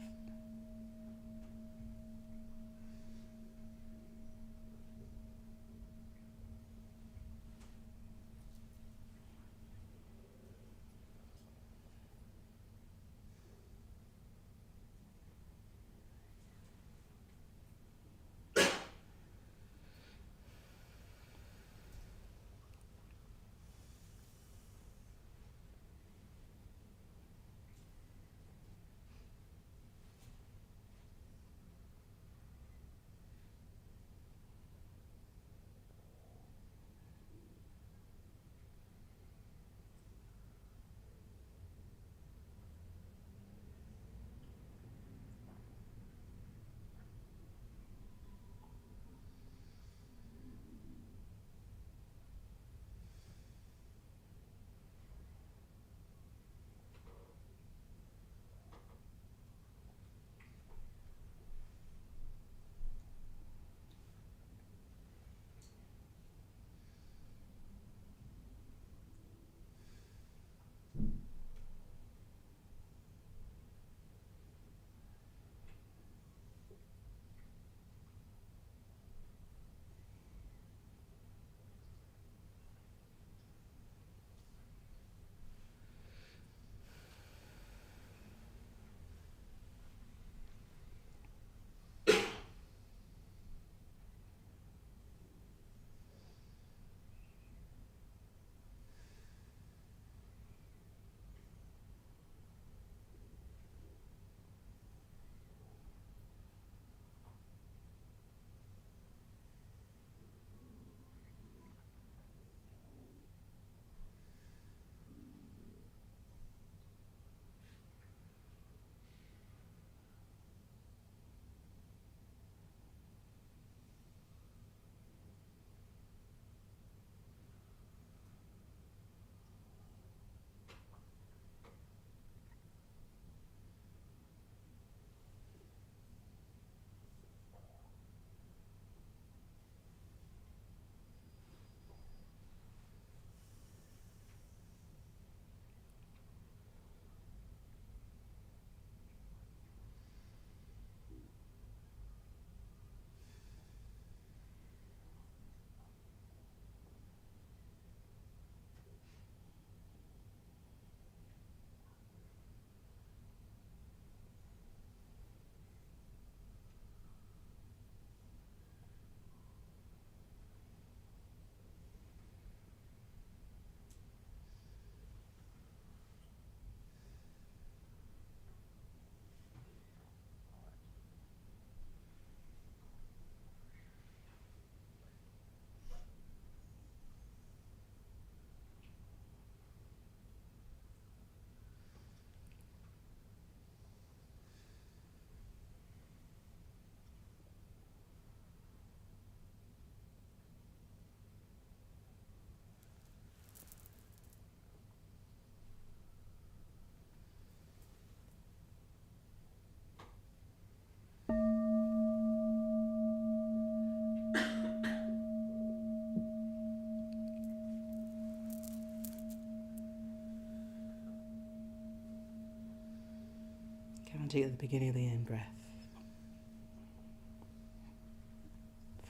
chanting at the beginning of the in-breath.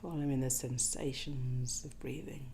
Following the sensations of breathing.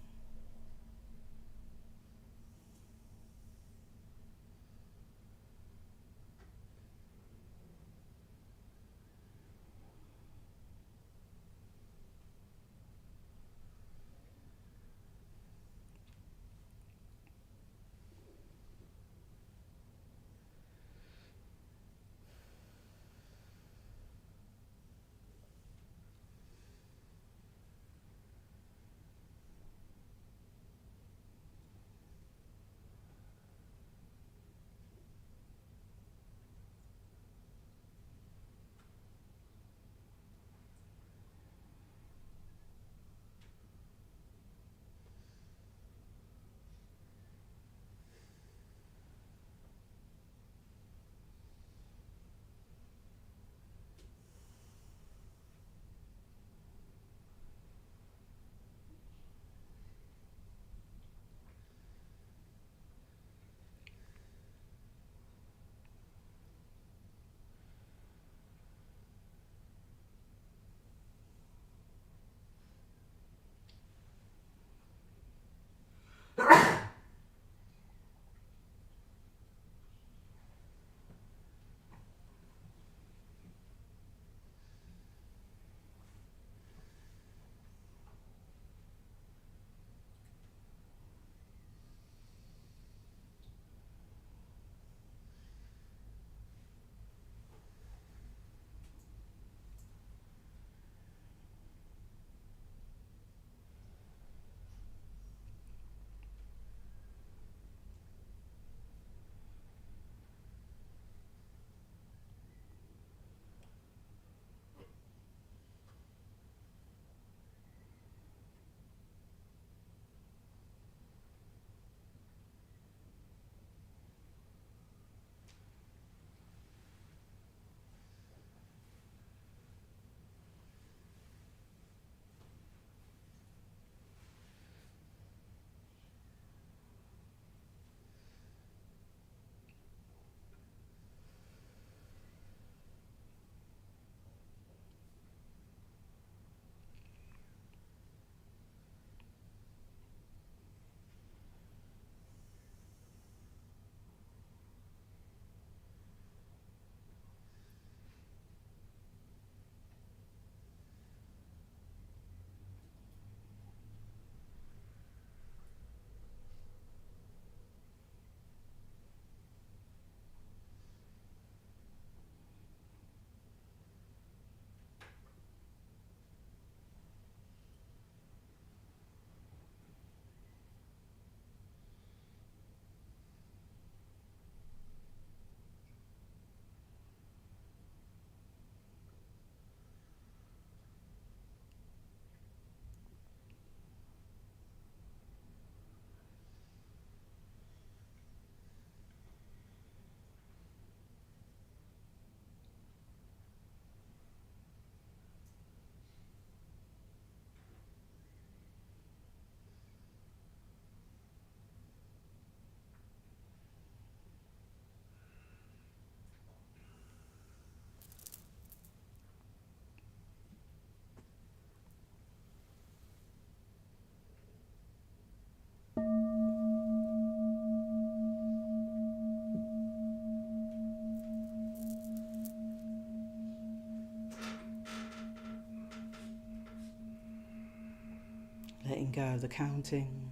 Letting go of the counting.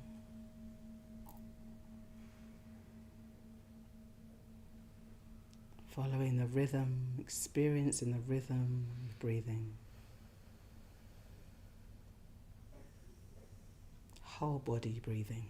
Following the rhythm, experiencing the rhythm of breathing. Whole body breathing.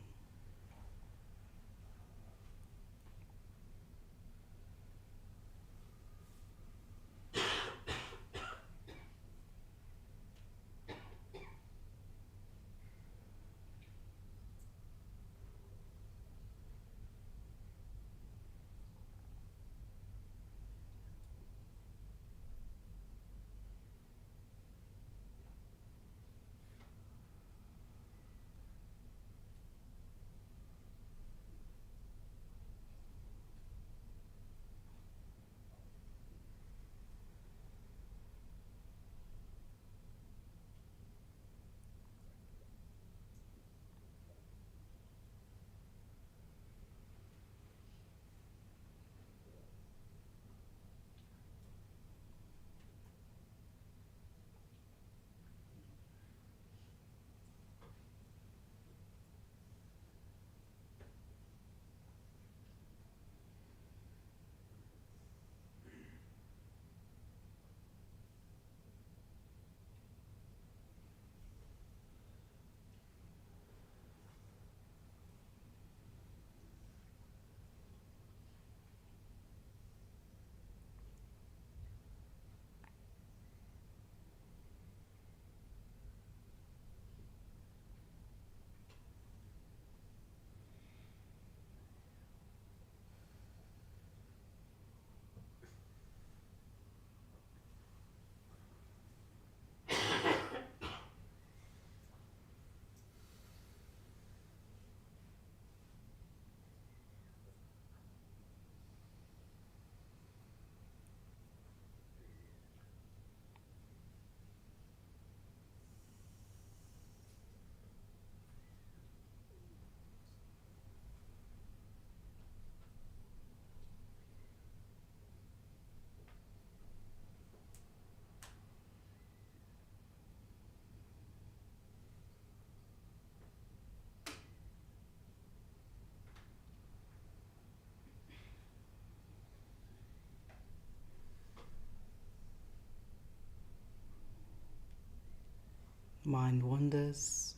mind wanders,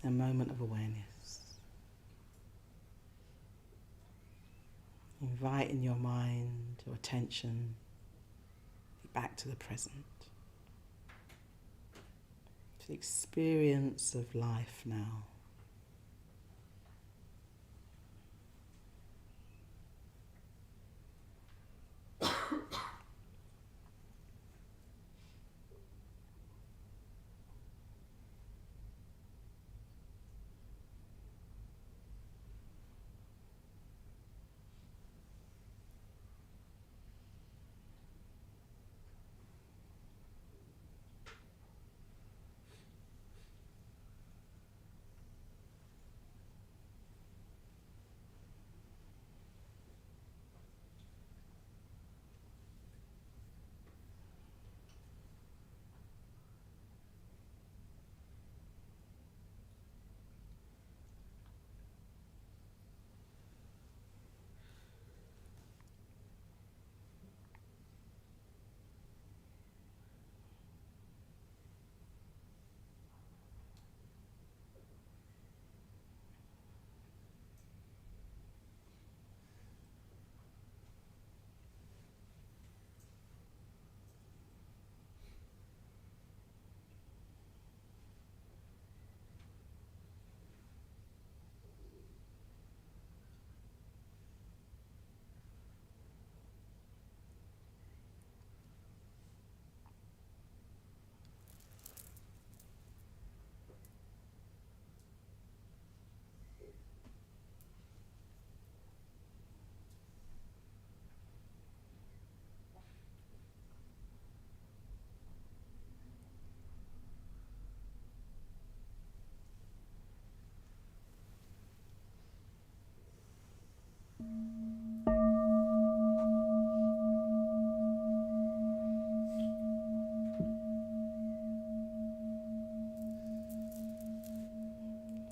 a moment of awareness. Inviting your mind, your attention back to the present, to the experience of life now.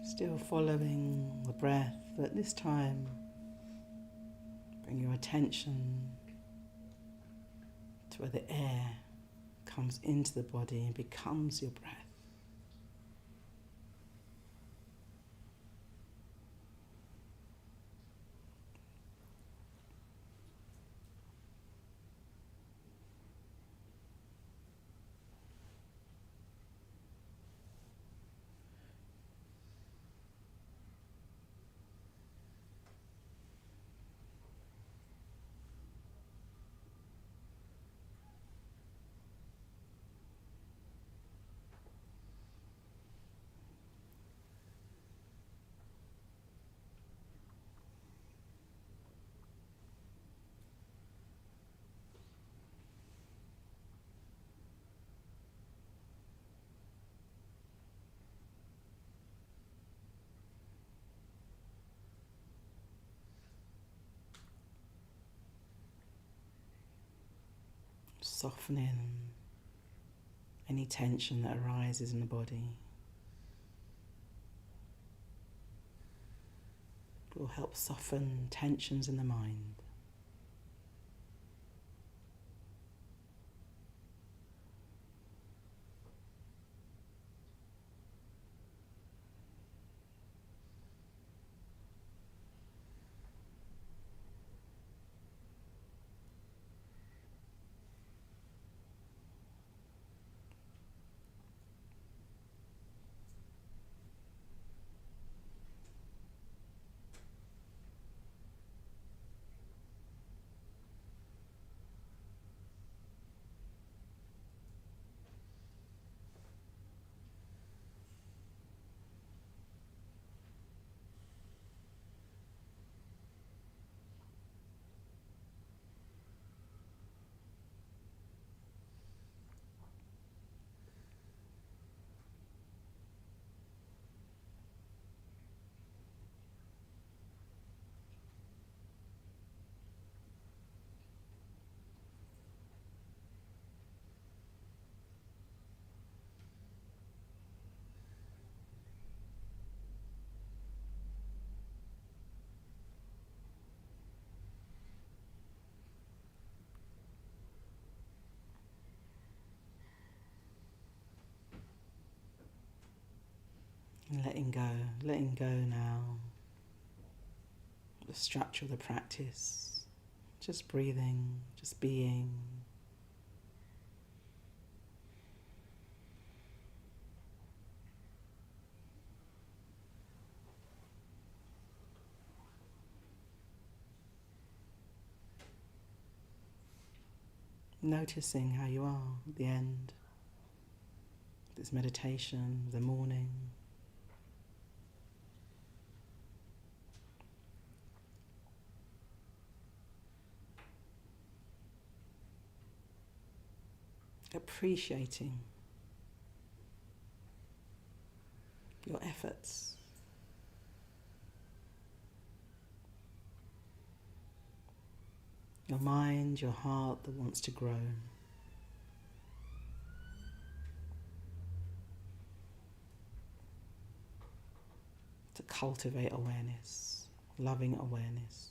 Still following the breath, but this time bring your attention to where the air comes into the body and becomes your breath. Softening any tension that arises in the body. It will help soften tensions in the mind. letting go now. The structure of the practice, just breathing, just being. Noticing how you are at the end of this meditation, the morning. Appreciating your efforts. Your mind, your heart that wants to grow. To cultivate awareness, loving awareness.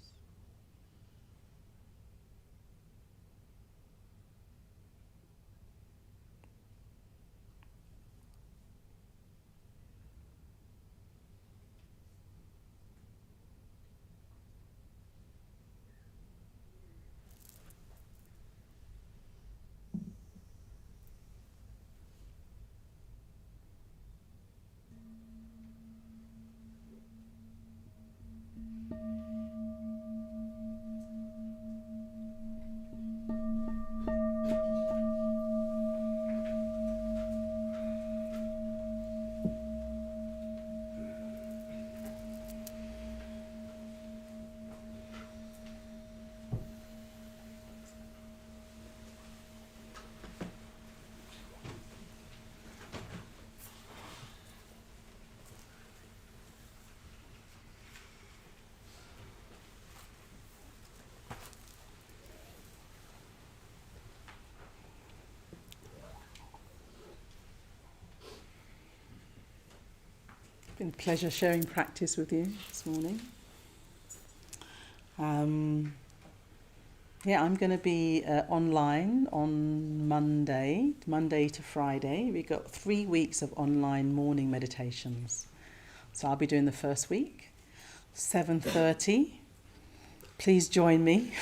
It's been a pleasure sharing practice with you this morning. I'm going to be online on Monday to Friday. We've got 3 weeks of online morning meditations. So I'll be doing the first week, 7:30. Please join me,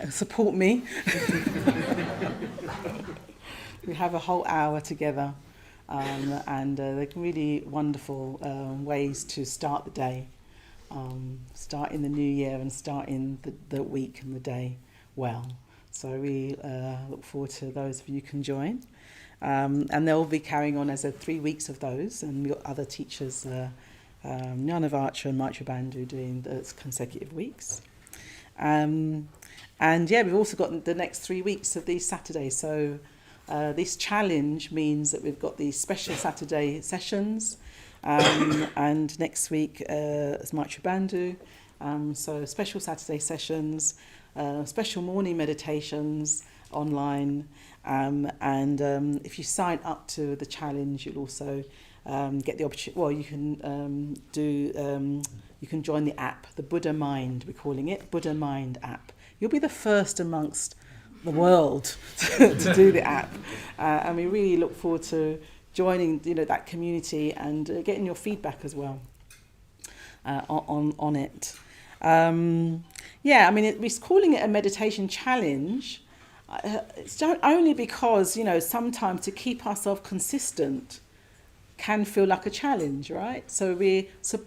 support me. We have a whole hour together. And they're really wonderful ways to start the day, start in the new year and start in the week and the day well. So we look forward to those of you who can join. And they'll be carrying on as 3 weeks of those, and we've got other teachers, Jnanavacha and Maitri Bandhu, doing those consecutive weeks. And we've also got the next 3 weeks of these Saturdays. So this challenge means that we've got these special Saturday sessions, and next week is Maitri Bandhu. So special Saturday sessions, special morning meditations online, and if you sign up to the challenge, you'll also get the opportunity. Well, you can you can join the app, the Buddha Mind. We're calling it Buddha Mind app. You'll be the first amongst the world to do the app, and we really look forward to joining that community and getting your feedback as well on it. We're calling it a meditation challenge. It's only because sometimes to keep ourselves consistent can feel like a challenge, right?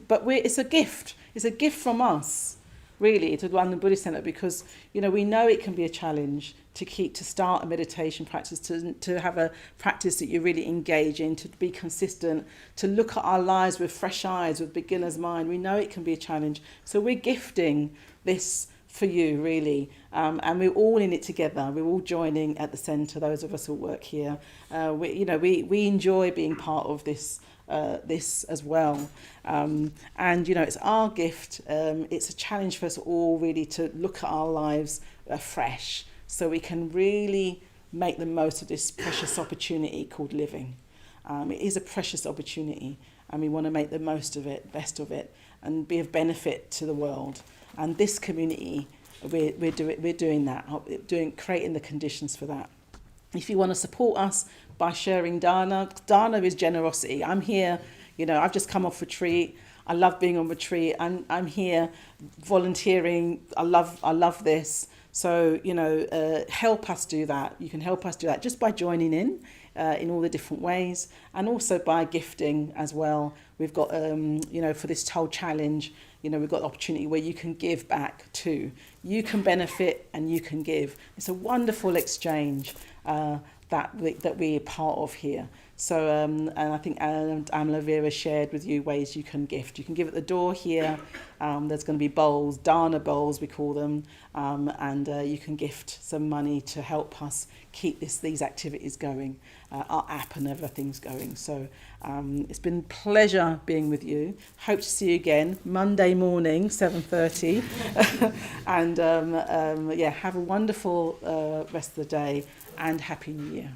But it's a gift. It's a gift from us, really, to run the Buddhist Center, because we know it can be a challenge to start a meditation practice, to have a practice that you really engage in, to be consistent, to look at our lives with fresh eyes, with beginner's mind. We know it can be a challenge, so we're gifting this for you, really, and we're all in it together. We're all joining at the centre. Those of us who work here, we enjoy being part of this as well, and it's our gift. It's a challenge for us all, really, to look at our lives afresh, so we can really make the most of this precious opportunity called living. It is a precious opportunity, and we want to make the most of it, best of it, and be of benefit to the world. And this community, we're doing that, creating the conditions for that. If you want to support us by sharing dana is generosity. I'm here, You know, I've just come off retreat. I love being on retreat. I'm here volunteering. I love this. So, you know, help us do that. You can help us do that just by joining in all the different ways, and also by gifting as well. We've got, you know, for this whole challenge, you know, we've got the opportunity where you can give back too. You can benefit and you can give. It's a wonderful exchange that we're part of here. So, and I think Amla Vera shared with you ways you can gift. You can give at the door here. There's going to be bowls, dana bowls we call them, and you can gift some money to help us keep these activities going. Our app and everything's going. So it's been a pleasure being with you. Hope to see you again Monday morning, 7:30. And yeah, have a wonderful rest of the day and Happy New Year.